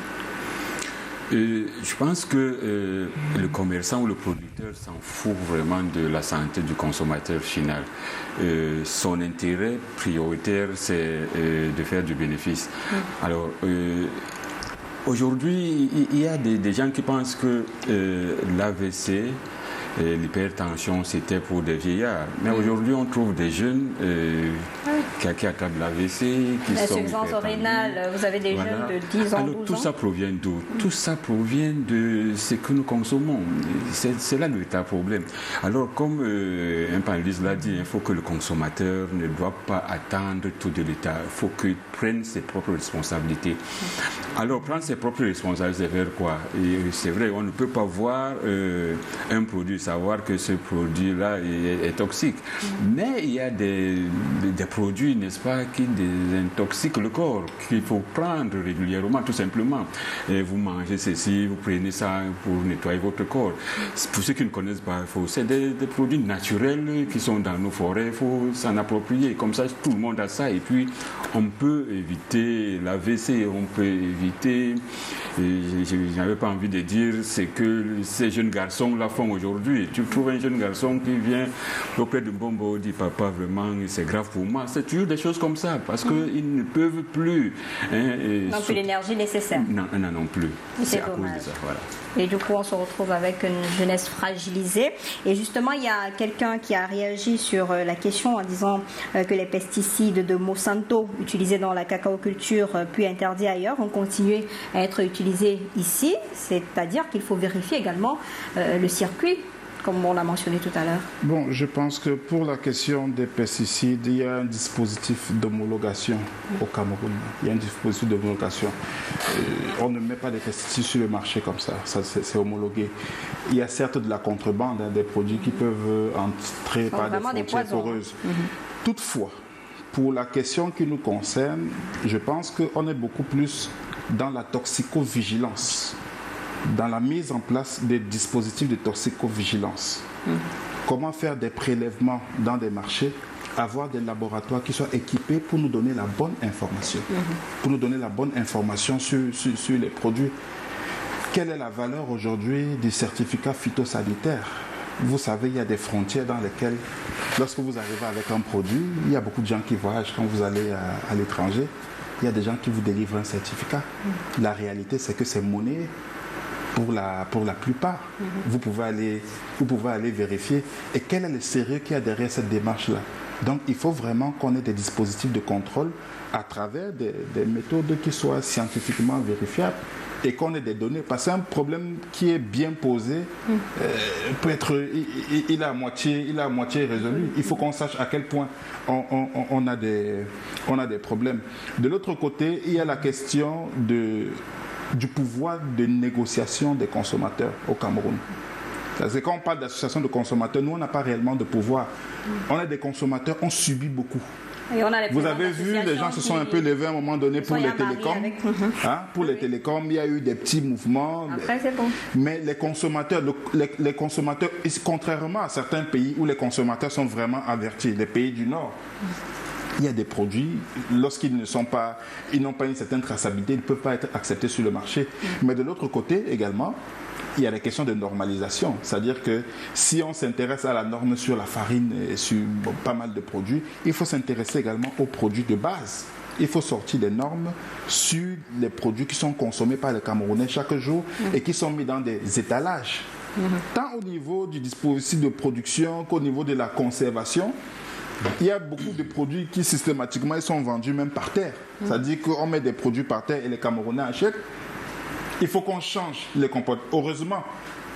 Je pense que le commerçant ou le producteur s'en fout vraiment de la santé du consommateur final. Son intérêt prioritaire, c'est de faire du bénéfice. Alors, aujourd'hui, il y a des gens qui pensent que l'AVC, l'hypertension, c'était pour des vieillards. Mais aujourd'hui, on trouve des jeunes qui attrapent l'AVC, qui sont l'insuffisance rénale, vous avez des jeunes de 10 ans, alors, 12 ans. tout ça provient d'où? Tout ça provient de ce que nous consommons. C'est là le véritable problème. Alors, comme un panéliste l'a dit, il faut que le consommateur ne doit pas attendre tout de l'État. Il faut qu'il prenne ses propres responsabilités. Alors, prendre ses propres responsabilités, c'est faire quoi? Et c'est vrai, on ne peut pas voir un produit, savoir que ce produit-là est toxique. Mais il y a des produits, n'est-ce pas, qui désintoxiquent le corps, qu'il faut prendre régulièrement, tout simplement. Et vous mangez ceci, vous prenez ça pour nettoyer votre corps. Pour ceux qui ne connaissent pas, c'est des produits naturels qui sont dans nos forêts, il faut s'en approprier. Comme ça, tout le monde a ça. Et puis, on peut éviter l'AVC, on peut éviter... Je n'avais pas envie de dire ce que ces jeunes garçons-là font aujourd'hui. Tu trouves un jeune garçon qui vient auprès de Bombo, dit papa, vraiment, c'est grave pour moi. C'est toujours des choses comme ça, parce qu'ils ne peuvent plus. Non plus l'énergie nécessaire. Non plus. C'est à dommage. cause de ça, voilà. Et du coup, on se retrouve avec une jeunesse fragilisée. Et justement, il y a quelqu'un qui a réagi sur la question en disant que les pesticides de Monsanto utilisés dans la cacaoculture puis interdits ailleurs ont continué à être utilisés ici. C'est-à-dire qu'il faut vérifier également le circuit, comme on l'a mentionné tout à l'heure. Bon, je pense que pour la question des pesticides, il y a un dispositif d'homologation au Cameroun. Il y a un dispositif d'homologation. On ne met pas des pesticides sur le marché comme ça. Ça c'est homologué. Il y a certes de la contrebande, des produits qui peuvent entrer par des frontières poreuses. Toutefois, pour la question qui nous concerne, je pense qu'on est beaucoup plus dans la toxicovigilance, dans la mise en place des dispositifs de toxicovigilance. Comment faire des prélèvements dans des marchés, avoir des laboratoires qui soient équipés pour nous donner la bonne information, pour nous donner la bonne information sur les produits. Quelle est la valeur aujourd'hui du certificat phytosanitaire? Vous savez, il y a des frontières dans lesquelles, lorsque vous arrivez avec un produit, il y a beaucoup de gens qui voyagent quand vous allez à l'étranger. Il y a des gens qui vous délivrent un certificat. La réalité, c'est que c'est monnaie pour la plupart. Vous pouvez aller vérifier. Et quel est le sérieux qu'il y a derrière cette démarche-là? Donc, il faut vraiment qu'on ait des dispositifs de contrôle à travers des méthodes qui soient scientifiquement vérifiables et qu'on ait des données. Parce qu'un problème qui est bien posé peut être, il est à moitié résolu. Il faut qu'on sache à quel point on a des problèmes. De l'autre côté, il y a la question du pouvoir de négociation des consommateurs au Cameroun. Parce que quand on parle d'association de consommateurs, nous, on n'a pas réellement de pouvoir. On est des consommateurs, on subit beaucoup. Vous avez vu, les gens se sont un peu levés à un moment donné pour les télécoms. Pour les télécoms, il y a eu des petits mouvements. Après, c'est bon. Mais les consommateurs, contrairement à certains pays où les consommateurs sont vraiment avertis, les pays du Nord, il y a des produits, lorsqu'ils n'ont pas une certaine traçabilité, ils ne peuvent pas être acceptés sur le marché. Mais de l'autre côté également, il y a des questions de normalisation. C'est-à-dire que si on s'intéresse à la norme sur la farine et sur pas mal de produits, il faut s'intéresser également aux produits de base. Il faut sortir des normes sur les produits qui sont consommés par les Camerounais chaque jour et qui sont mis dans des étalages. Tant au niveau du dispositif de production qu'au niveau de la conservation. Il y a beaucoup de produits qui systématiquement ils sont vendus même par terre. C'est-à-dire qu'on met des produits par terre et les Camerounais achètent. Il faut qu'on change les comportements. Heureusement,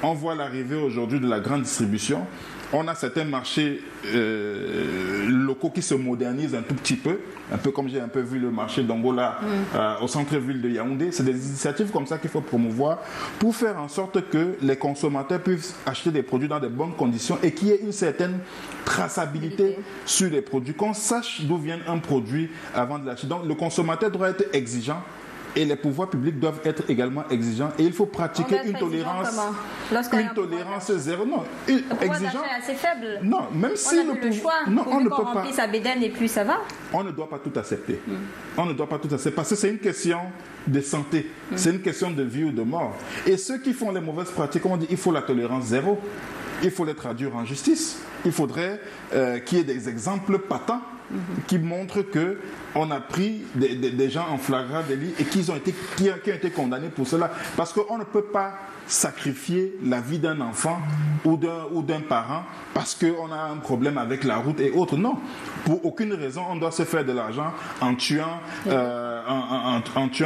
on voit l'arrivée aujourd'hui de la grande distribution. On a certains marchés locaux qui se modernisent un tout petit peu comme j'ai un peu vu le marché d'Angola au centre-ville de Yaoundé. C'est des initiatives comme ça qu'il faut promouvoir pour faire en sorte que les consommateurs puissent acheter des produits dans de bonnes conditions et qu'il y ait une certaine traçabilité sur les produits, qu'on sache d'où vient un produit avant de l'acheter. Donc le consommateur doit être exigeant. Et les pouvoirs publics doivent être également exigeants. Et il faut pratiquer une tolérance zéro. Non, exigeant. Est assez faible. Non, même si le choix. Non, on ne peut pas. Sa bédaine et puis ça va. On ne doit pas tout accepter. On ne doit pas tout accepter parce que c'est une question de santé. C'est une question de vie ou de mort. Et ceux qui font les mauvaises pratiques, on dit il faut la tolérance zéro. Il faut les traduire en justice. Il faudrait qu'il y ait des exemples patents qui montrent qu'on a pris des gens en flagrant délit et qui ont été condamnés pour cela. Parce qu'on ne peut pas sacrifier la vie d'un enfant ou d'un parent parce qu'on a un problème avec la route et autres. Non, pour aucune raison, on doit se faire de l'argent en tuant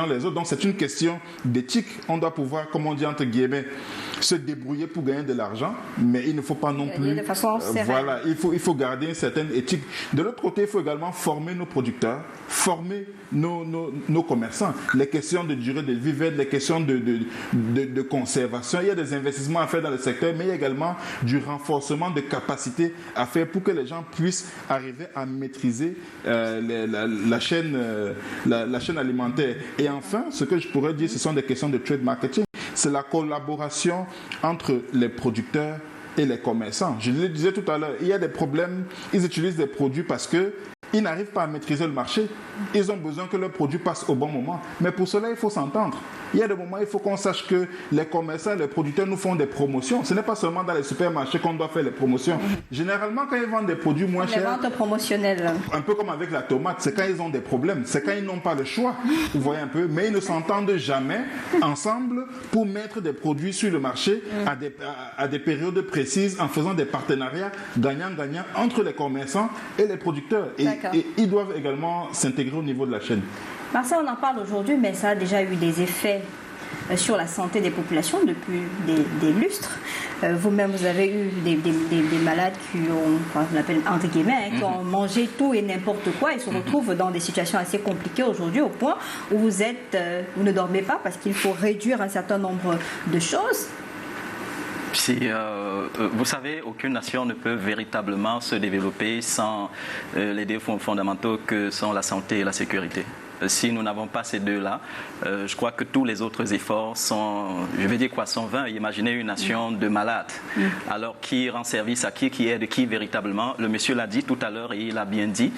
les autres. Donc c'est une question d'éthique. On doit pouvoir, comme on dit entre guillemets, se débrouiller pour gagner de l'argent, mais il ne faut pas non plus... De façon voilà, il faut garder une certaine éthique. De l'autre côté, il faut également former nos producteurs, former nos commerçants. Les questions de durée de vie, les questions de conservation. Il y a des investissements à faire dans le secteur, mais il y a également du renforcement de capacité à faire pour que les gens puissent arriver à maîtriser la chaîne alimentaire. Et enfin, ce que je pourrais dire, ce sont des questions de trade marketing. C'est la collaboration entre les producteurs et les commerçants. Je le disais tout à l'heure, il y a des problèmes, ils utilisent des produits parce qu'ils n'arrivent pas à maîtriser le marché. Ils ont besoin que leurs produits passent au bon moment. Mais pour cela, il faut s'entendre. Il y a des moments où il faut qu'on sache que les commerçants et les producteurs nous font des promotions. Ce n'est pas seulement dans les supermarchés qu'on doit faire les promotions. Généralement, quand ils vendent des produits moins chers... Les ventes promotionnelles. Un peu comme avec la tomate, c'est quand ils ont des problèmes. C'est quand ils n'ont pas le choix. Vous voyez un peu. Mais ils ne s'entendent jamais ensemble pour mettre des produits sur le marché à des périodes précises en faisant des partenariats gagnant-gagnant entre les commerçants et les producteurs. Et ils doivent également s'intégrer au niveau de la chaîne. Marcel, on en parle aujourd'hui, mais ça a déjà eu des effets sur la santé des populations depuis des lustres. Vous-même, vous avez eu des malades qui ont, on appelle entre guillemets, qui ont mangé tout et n'importe quoi et se retrouvent dans des situations assez compliquées aujourd'hui au point où vous ne dormez pas parce qu'il faut réduire un certain nombre de choses. Vous savez, aucune nation ne peut véritablement se développer sans les deux fondamentaux que sont la santé et la sécurité. Si nous n'avons pas ces deux-là, je crois que tous les autres efforts sont, je vais dire quoi, sont vains. Imaginez une nation de malades. Alors, qui rend service à qui aide qui véritablement? Le monsieur l'a dit tout à l'heure et il a bien dit,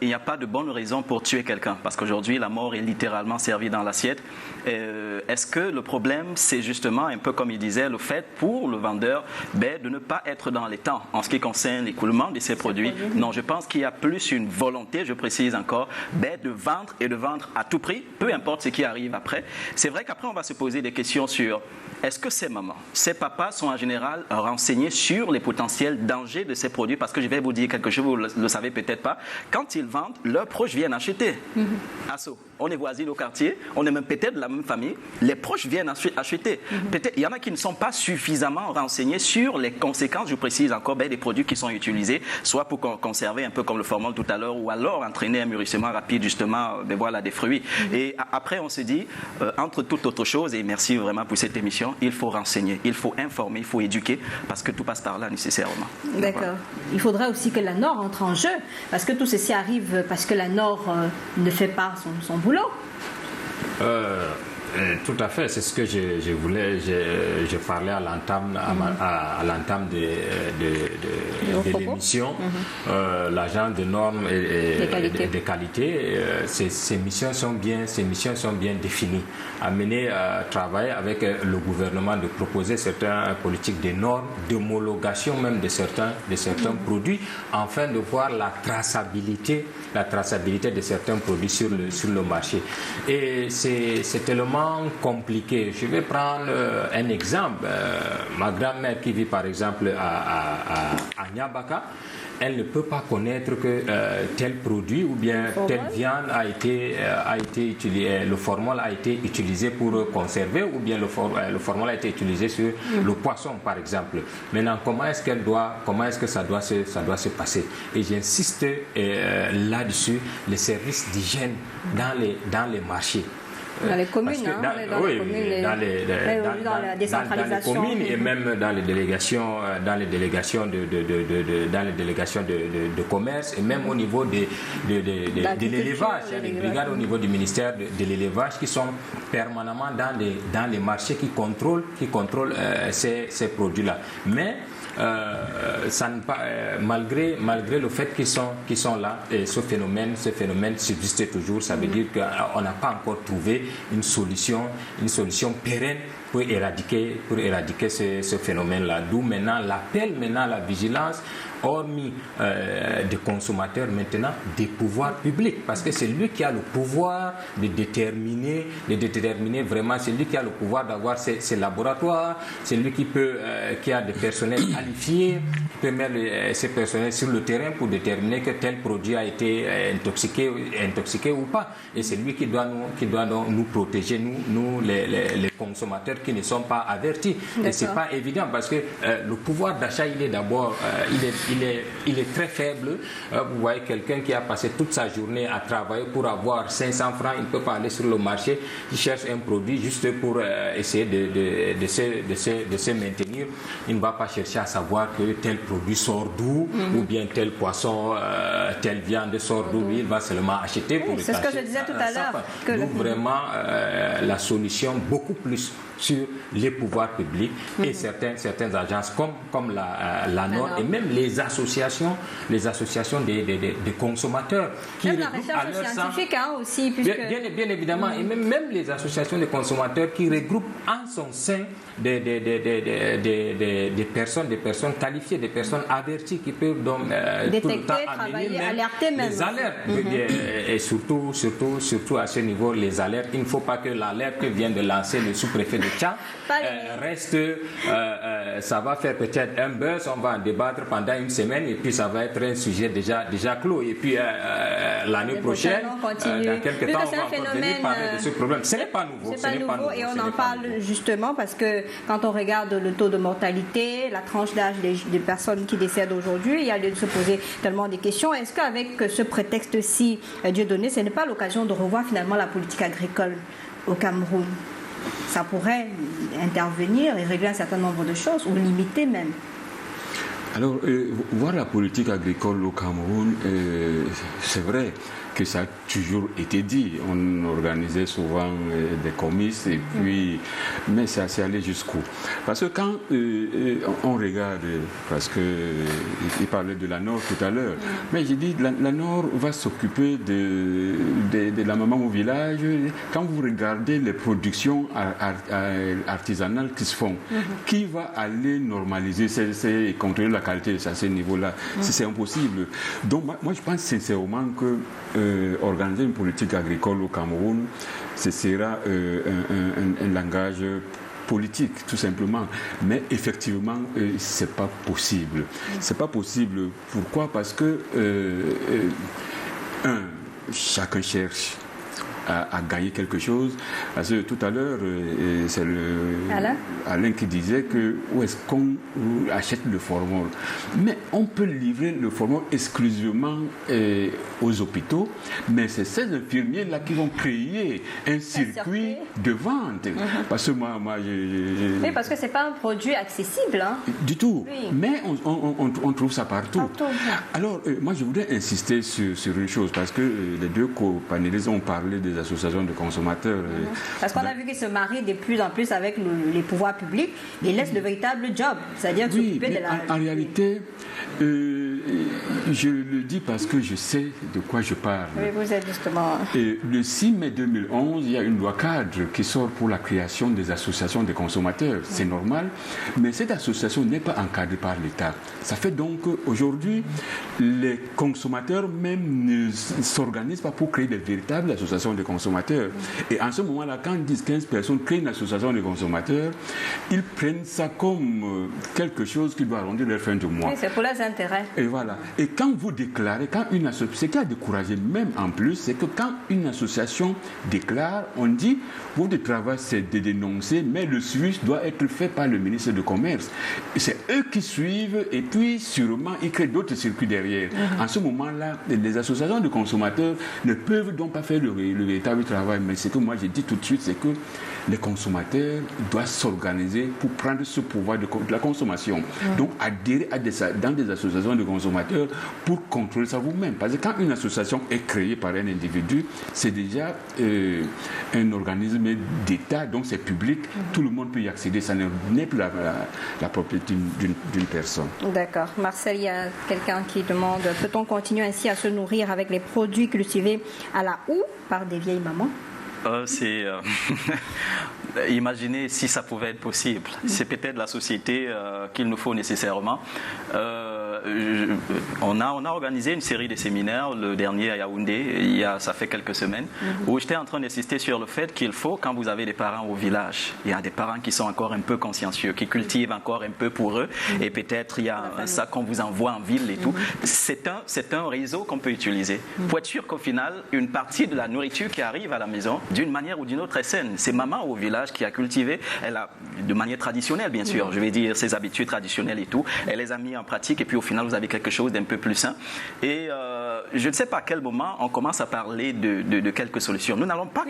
il n'y a pas de bonne raison pour tuer quelqu'un parce qu'aujourd'hui, la mort est littéralement servie dans l'assiette. Est-ce que le problème, c'est justement, un peu comme il disait, le fait pour le vendeur de ne pas être dans les temps en ce qui concerne l'écoulement de ces produits? Non, je pense qu'il y a plus une volonté, je précise encore, de vendre et de vendre à tout prix, peu importe ce qui arrive après. C'est vrai qu'après, on va se poser des questions sur est-ce que ces mamans, ces papas sont en général renseignés sur les potentiels dangers de ces produits? Parce que je vais vous dire quelque chose, vous ne le savez peut-être pas. Quand ils vendent, leurs proches viennent acheter. Asso, on est voisins au quartier, on est même peut-être de la même famille, les proches viennent acheter. Peut-être, il y en a qui ne sont pas suffisamment renseignés sur les conséquences, je précise encore, des produits qui sont utilisés, soit pour conserver un peu comme le formol tout à l'heure, ou alors entraîner un mûrissement rapide justement des fruits. Et après, on se dit, entre toute autre chose, et merci vraiment pour cette émission, il faut renseigner, il faut informer, il faut éduquer, parce que tout passe par là nécessairement. D'accord. Voilà. Il faudra aussi que la NOR entre en jeu, parce que tout ceci arrive parce que la NOR ne fait pas son boulot. Tout à fait, c'est ce que je voulais. Je parlais à l'entame de l'émission. L'agent de normes et de qualité. Ces missions sont bien définies. Amener à travailler avec le gouvernement, de proposer certaines politiques de normes, d'homologation même de certains produits, afin de voir la traçabilité de certains produits sur le marché. Et c'est tellement compliqué. Je vais prendre un exemple. Ma grand-mère qui vit par exemple à Nyabaka, elle ne peut pas connaître que tel produit ou bien telle viande a été utilisé, le formol a été utilisé pour conserver, ou bien le formol a été utilisé sur le poisson par exemple. Maintenant, comment est-ce que ça doit se passer? Et j'insiste là-dessus, les services d'hygiène dans les marchés. Dans les communes, dans la décentralisation. Dans les communes et même dans les délégations, de commerce, et même au niveau de l'élevage. Il y a des brigades au niveau du ministère de l'élevage qui sont permanemment dans les marchés, qui contrôlent ces produits-là. Mais malgré le fait qu'ils sont là, et ce phénomène subsiste toujours. Ça veut dire qu'on n'a pas encore trouvé une solution pérenne pour éradiquer ce phénomène-là. D'où maintenant l'appel à la vigilance, hormis des consommateurs maintenant, des pouvoirs publics, parce que c'est lui qui a le pouvoir de déterminer vraiment, c'est lui qui a le pouvoir d'avoir ces laboratoires, c'est lui qui a des personnels qualifiés, qui peut mettre ces personnels sur le terrain pour déterminer que tel produit a été intoxiqué ou pas. Et c'est lui qui doit nous protéger, nous les consommateurs qui ne sont pas avertis. D'accord. Et c'est pas évident parce que le pouvoir d'achat, il est d'abord, il est très faible. Vous voyez quelqu'un qui a passé toute sa journée à travailler pour avoir 500 francs, il ne peut pas aller sur le marché, il cherche un produit juste pour essayer de se maintenir. Il ne va pas chercher à savoir que tel produit sort d'où, ou bien tel poisson, telle viande sort d'où. Il va seulement acheter pour c'est ce que je disais tout à l'heure. Donc vraiment la solution beaucoup plus sur les pouvoirs publics et certaines agences comme la NOR et même les associations des consommateurs qui même la recherche scientifique aussi puisque... bien évidemment et même les associations des consommateurs qui regroupent en son sein des personnes qualifiées, des personnes averties qui peuvent donc détecter, tout le temps travailler, alerter même les alertes et surtout à ce niveau les alertes. Il ne faut pas que l'alerte que vient de lancer le sous-préfet de Tchad reste ça va faire peut-être un buzz, on va en débattre pendant une semaine et puis ça va être un sujet déjà clos et puis l'année prochaine dans quelques temps on va encore venir parler de ce problème. Ce n'est pas nouveau. C'est pas nouveau et on en parle justement parce que quand on regarde le taux de mortalité, la tranche d'âge des personnes qui décèdent aujourd'hui, il y a lieu de se poser tellement des questions. Est-ce qu'avec ce prétexte-ci, Dieudonné, ce n'est pas l'occasion de revoir finalement la politique agricole au Cameroun? ça pourrait intervenir et régler un certain nombre de choses, ou limiter même. Alors, voir la politique agricole au Cameroun, c'est vrai que ça a toujours été dit. On organisait souvent des comices, et puis, mais ça s'est allé jusqu'où? Parce que quand on regarde, parce qu'il parlait de la Nord tout à l'heure, mais j'ai dit la Nord va s'occuper de la maman au village. Quand vous regardez les productions artisanales qui se font, qui va aller normaliser et contrôler la qualité à ce niveau-là? C'est impossible. Donc moi je pense sincèrement que organiser une politique agricole au Cameroun, ce sera un langage politique, tout simplement. Mais effectivement, c'est pas possible. C'est pas possible. Pourquoi? Parce que chacun cherche à gagner quelque chose. Parce que tout à l'heure, c'est Alain qui disait que où est-ce qu'on achète le formol. Mais on peut livrer le formol exclusivement aux hôpitaux, mais c'est ces infirmiers-là qui vont créer un circuit de vente. Parce que moi oui, parce que c'est pas un produit accessible. Hein. Du tout. Oui. Mais on trouve ça partout. Alors, moi, je voudrais insister sur une chose, parce que les deux co-panélistes ont parlé des associations de consommateurs. Parce qu'on a vu qu'ils se marient de plus en plus avec les pouvoirs publics et laissent le véritable job, c'est-à-dire s'occuper de la... En réalité, je le dis parce que je sais de quoi je parle. Oui, vous êtes justement... Le 6 mai 2011, il y a une loi cadre qui sort pour la création des associations de consommateurs. C'est normal, mais cette association n'est pas encadrée par l'État. Ça fait donc qu'aujourd'hui, les consommateurs même ne s'organisent pas pour créer des véritables associations de consommateurs. Et en ce moment-là, quand 10-15 personnes créent une association de consommateurs, ils prennent ça comme quelque chose qui doit arrondir leur fin de mois. Oui, c'est pour leurs intérêts. Et voilà. Et quand vous déclarez, ce qui a découragé même en plus, c'est que quand une association déclare, on dit, votre travail c'est de dénoncer, mais le suivi doit être fait par le ministre du Commerce. C'est eux qui suivent, et puis sûrement ils créent d'autres circuits derrière. En ce moment-là, les associations de consommateurs ne peuvent donc pas faire le véritable travail. Mais ce que moi j'ai dit tout de suite, c'est que les consommateurs doivent s'organiser pour prendre ce pouvoir de la consommation. Donc adhérer dans des associations de consommateurs pour contrôler ça vous-même. Parce que quand une association est créée par un individu, c'est déjà un organisme d'État, donc c'est public, tout le monde peut y accéder, ça n'est plus la propriété d'une personne. D'accord. Marcel, il y a quelqu'un qui demande, peut-on continuer ainsi à se nourrir avec les produits cultivés à la houe par des vieilles mamans? Imaginez si ça pouvait être possible. C'est peut-être la société qu'il nous faut nécessairement. On a organisé une série de séminaires, le dernier à Yaoundé, ça fait quelques semaines, où j'étais en train d'insister sur le fait qu'il faut, quand vous avez des parents au village, il y a des parents qui sont encore un peu consciencieux, qui cultivent encore un peu pour eux, et peut-être il y a ça qu'on vous envoie en ville et tout. C'est un réseau qu'on peut utiliser pour être sûr qu'au final, une partie de la nourriture qui arrive à la maison, d'une manière ou d'une autre, est saine. C'est maman au village qui a cultivé, elle a, de manière traditionnelle bien sûr, je vais dire ses habitudes traditionnelles et tout, elle les a mis en pratique, et puis au final vous avez quelque chose d'un peu plus sain. Et je ne sais pas à quel moment on commence à parler de quelques solutions. Nous n'allons pas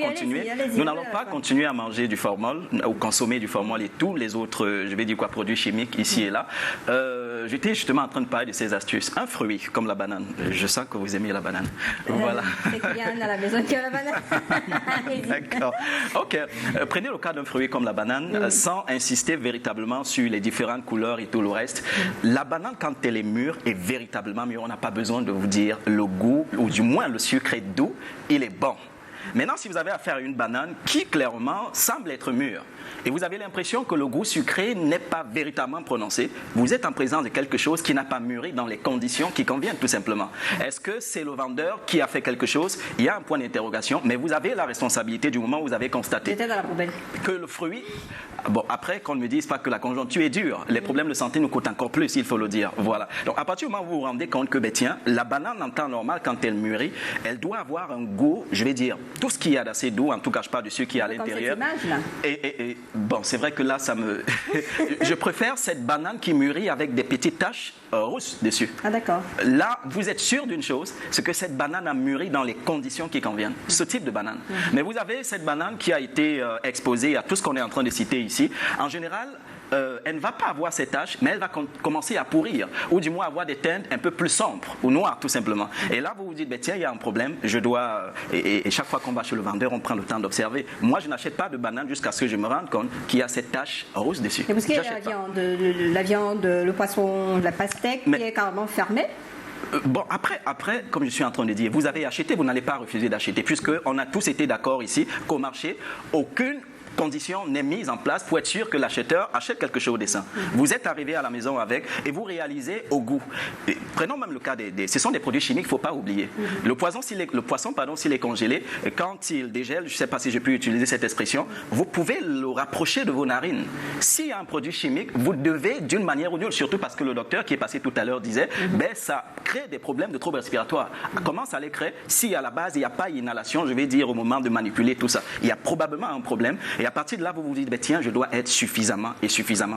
continuer à manger du formol ou consommer du formol et tous les autres, je vais dire quoi, produits chimiques ici et là. J'étais justement en train de parler de ces astuces. Un fruit comme la banane. Je sens que vous aimez la banane. Voilà. C'est qu'il y a un à la maison qui a la banane. D'accord. Ok. Prenez le cas d'un fruit comme la banane, sans insister véritablement sur les différentes couleurs et tout le reste. La banane, quand elle est mûre, est véritablement mûre. On n'a pas besoin de vous dire le goût, ou du moins le sucre est doux, il est bon. Maintenant, si vous avez affaire à une banane qui clairement semble être mûre, et vous avez l'impression que le goût sucré n'est pas véritablement prononcé, vous êtes en présence de quelque chose qui n'a pas mûri dans les conditions qui conviennent tout simplement. Est-ce que c'est le vendeur qui a fait quelque chose? Il y a un point d'interrogation, mais vous avez la responsabilité du moment où vous avez constaté dans la poubelle. que le fruit Bon, après, qu'on ne me dise pas que la conjoncture est dure. Les problèmes de santé nous coûtent encore plus, il faut le dire. Voilà. Donc, à partir du moment où vous vous rendez compte que, tiens, la banane en temps normal, quand elle mûrit, elle doit avoir un goût, je vais dire, tout ce qu'il y a d'assez doux, en tout cas, je parle du sucre qui est à l'intérieur. Et bon, c'est vrai que là, ça me... Je préfère cette banane qui mûrit avec des petites taches rousses dessus. Ah, d'accord. Là, vous êtes sûr d'une chose, c'est que cette banane a mûri dans les conditions qui conviennent. Ce type de banane. Mais vous avez cette banane qui a été exposée à tout ce qu'on est en train de citer ici. En général, elle ne va pas avoir ces taches, mais elle va commencer à pourrir, ou du moins avoir des teintes un peu plus sombres, ou noires tout simplement. Et là, vous vous dites, tiens, il y a un problème, je dois... Et chaque fois qu'on va chez le vendeur, on prend le temps d'observer. Moi, je n'achète pas de banane jusqu'à ce que je me rende compte qu'il y a cette tache rousse dessus. Et parce qu'il y a la viande, le poisson, la pastèque qui est carrément fermée. Bon, après, comme je suis en train de dire, vous avez acheté, vous n'allez pas refuser d'acheter, puisqu'on a tous été d'accord ici qu'au marché, aucune condition n'est mise en place pour être sûr que l'acheteur achète quelque chose de sain. Vous êtes arrivé à la maison avec et vous réalisez au goût. Et prenons même le cas ce sont des produits chimiques, il ne faut pas oublier. Le poisson, s'il est congelé, quand il dégèle, je ne sais pas si je peux utiliser cette expression, vous pouvez le rapprocher de vos narines. S'il y a un produit chimique, vous devez d'une manière ou d'une autre, surtout parce que le docteur qui est passé tout à l'heure disait, ça crée des problèmes de troubles respiratoires. Comment ça les crée? Si à la base, il n'y a pas d'inhalation, je vais dire au moment de manipuler tout ça, il y a probablement un problème. Et à partir de là, vous vous dites, tiens, je dois être suffisamment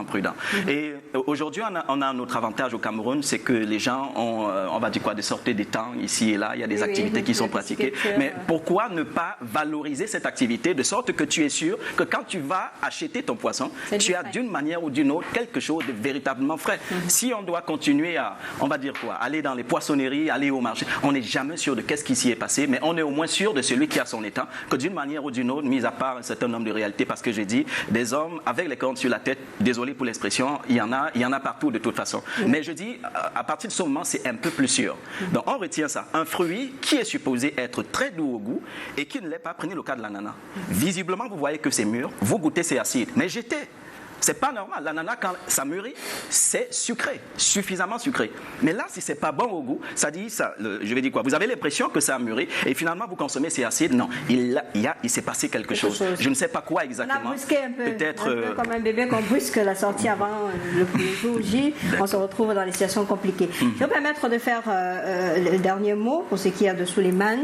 prudent. Et aujourd'hui, on a un autre avantage au Cameroun, c'est que les gens ont, on va dire quoi, des sorties des temps ici et là, il y a des activités qui sont pratiquées. Mais pourquoi ne pas valoriser cette activité de sorte que tu es sûr que quand tu vas acheter ton poisson, tu as d'une manière ou d'une autre quelque chose de véritablement frais. Si on doit continuer à, on va dire quoi, aller dans les poissonneries, aller au marché, on n'est jamais sûr de qu'est-ce qui s'y est passé, mais on est au moins sûr de celui qui a son état, que d'une manière ou d'une autre, mis à part un certain nombre de réalités, parce que j'ai dit, des hommes avec les cornes sur la tête, désolé pour l'expression, il y en a partout de toute façon. Mais je dis, à partir de ce moment, c'est un peu plus sûr. Donc on retient ça. Un fruit qui est supposé être très doux au goût et qui ne l'est pas, prenez le cas de l'ananas. Visiblement, vous voyez que c'est mûr, vous goûtez, c'est acide. Mais c'est pas normal. L'ananas, quand ça mûrit, c'est sucré, suffisamment sucré. Mais là, si c'est pas bon au goût, ça dit, je vais dire quoi? Vous avez l'impression que ça a mûri et finalement vous consommez, c'est acide. Non, il s'est passé quelque chose. Je ne sais pas quoi exactement. On a brusqué un peu, peut-être un peu comme un bébé qu'on brusque la sortie avant le jour J. On se retrouve dans des situations compliquées. Je vais me permettre de faire le dernier mot pour ce qui est de Souleymane.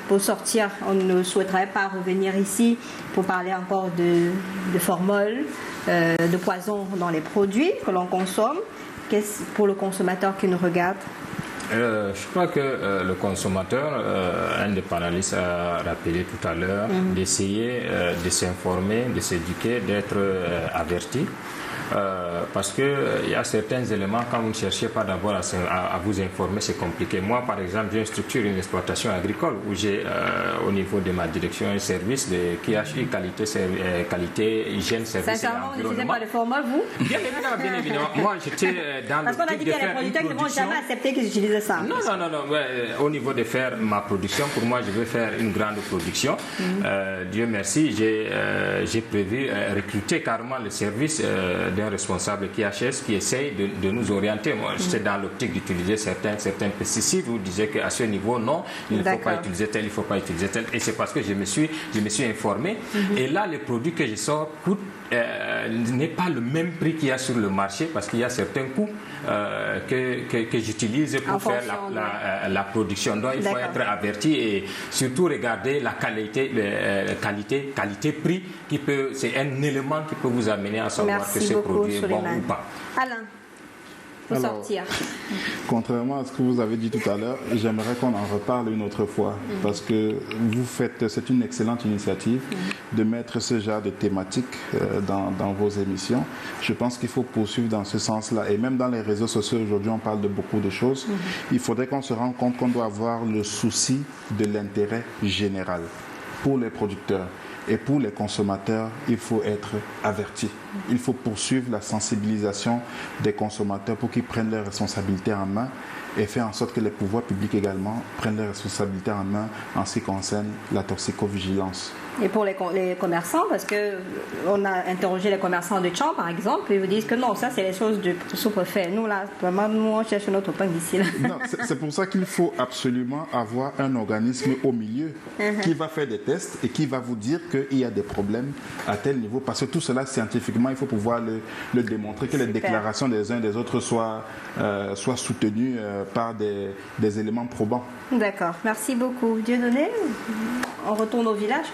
Pour sortir, on ne souhaiterait pas revenir ici pour parler encore de formol. De poison dans les produits que l'on consomme. Qu'est-ce pour le consommateur qui nous regarde? Je crois que le consommateur, un des panélistes a rappelé tout à l'heure, d'essayer de s'informer, de s'éduquer, d'être averti. Parce qu'il y a certains éléments, quand vous ne cherchez pas d'abord à vous informer, c'est compliqué. Moi, par exemple, j'ai une structure, une exploitation agricole où j'ai au niveau de ma direction un service de QHI, qualité, hygiène, service et sincèrement, vous n'utilisez environnement. pas de formol, vous? Bien évidemment. Moi, j'étais dans parce qu'on a dit qu'il y a des producteurs qui ne vont jamais accepter qu'ils utilisent ça. Non. Au niveau de faire ma production, pour moi, je veux faire une grande production. Dieu merci, j'ai prévu recruter carrément le service d'un responsable QHS qui essaye de nous orienter. Moi, j'étais dans l'optique d'utiliser certains pesticides. Vous disiez qu'à ce niveau, non, il ne faut pas utiliser tel, il ne faut pas utiliser tel. Et c'est parce que je me suis informé. Et là, les produits que je sors coûtent n'est pas le même prix qu'il y a sur le marché parce qu'il y a certains coûts que j'utilise pour faire la production. Donc, il faut être averti et surtout regarder la qualité-prix c'est un élément qui peut vous amener à savoir que ce produit est bon ou pas. Alain, pour sortir. Contrairement à ce que vous avez dit tout à l'heure, j'aimerais qu'on en reparle une autre fois parce que c'est une excellente initiative de mettre ce genre de thématique dans vos émissions. Je pense qu'il faut poursuivre dans ce sens-là et même dans les réseaux sociaux aujourd'hui on parle de beaucoup de choses. Il faudrait qu'on se rende compte qu'on doit avoir le souci de l'intérêt général pour les producteurs. Et pour les consommateurs, il faut être averti. Il faut poursuivre la sensibilisation des consommateurs pour qu'ils prennent leurs responsabilités en main et faire en sorte que les pouvoirs publics également prennent leurs responsabilités en main en ce qui concerne la toxicovigilance. Et pour les commerçants, parce qu'on a interrogé les commerçants de Tchang, par exemple, ils vous disent que non, ça c'est les choses du sous-préfet. Nous, là, vraiment, nous, on cherche notre pain d'ici. Non, c'est pour ça qu'il faut absolument avoir un organisme au milieu qui va faire des tests et qui va vous dire que qu'il y a des problèmes à tel niveau, parce que tout cela, scientifiquement, il faut pouvoir le démontrer, que les déclarations des uns et des autres soient soutenues par des éléments probants. D'accord, merci beaucoup. Dieudonné, on retourne au village?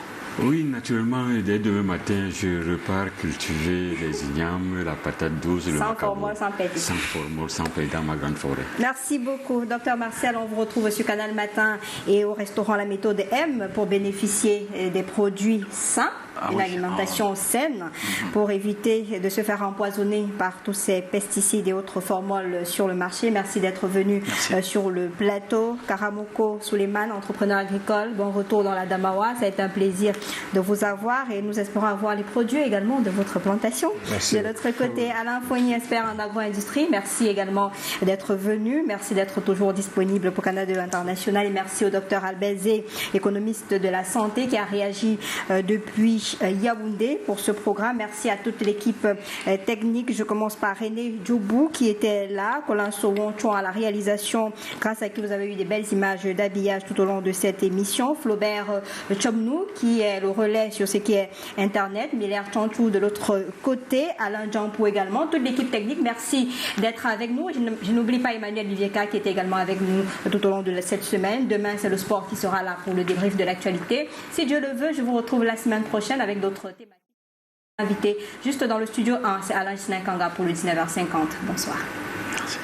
Oui, naturellement, dès demain matin, je repars cultiver les ignames, la patate douce, le sans macabo. formol, sans pédit. Sans formol, sans pédit dans ma grande forêt. Merci beaucoup, Dr Martial. On vous retrouve sur Canal Matin et au restaurant La Méthode M pour bénéficier des produits sains, une alimentation saine, pour éviter de se faire empoisonner par tous ces pesticides et autres formols sur le marché. Merci d'être venu sur le plateau. Karamoko Suleiman, entrepreneur agricole, bon retour dans la Damawa. Ça a été un plaisir de vous avoir et nous espérons avoir les produits également de votre plantation. Merci. De l'autre côté, Alain Foigny, expert en agro-industrie. Merci également d'être venu. Merci d'être toujours disponible pour Canada International. Et merci au docteur Albezé, économiste de la santé, qui a réagi depuis Yaoundé pour ce programme. Merci à toute l'équipe technique. Je commence par René Djoubou qui était là, Colin Sowonchon à la réalisation, grâce à qui vous avez eu des belles images d'habillage tout au long de cette émission. Flaubert Chomnou qui est le relais sur ce qui est Internet. Miller Chanchou de l'autre côté. Alain Djampou également. Toute l'équipe technique, merci d'être avec nous. Je n'oublie pas Emmanuel Livieka qui était également avec nous tout au long de cette semaine. Demain, c'est le sport qui sera là pour le débrief de l'actualité. Si Dieu le veut, je vous retrouve la semaine prochaine avec d'autres thématiques. Invité juste dans le studio 1, c'est Alain Chinakanga pour le 19h50. Bonsoir. Merci.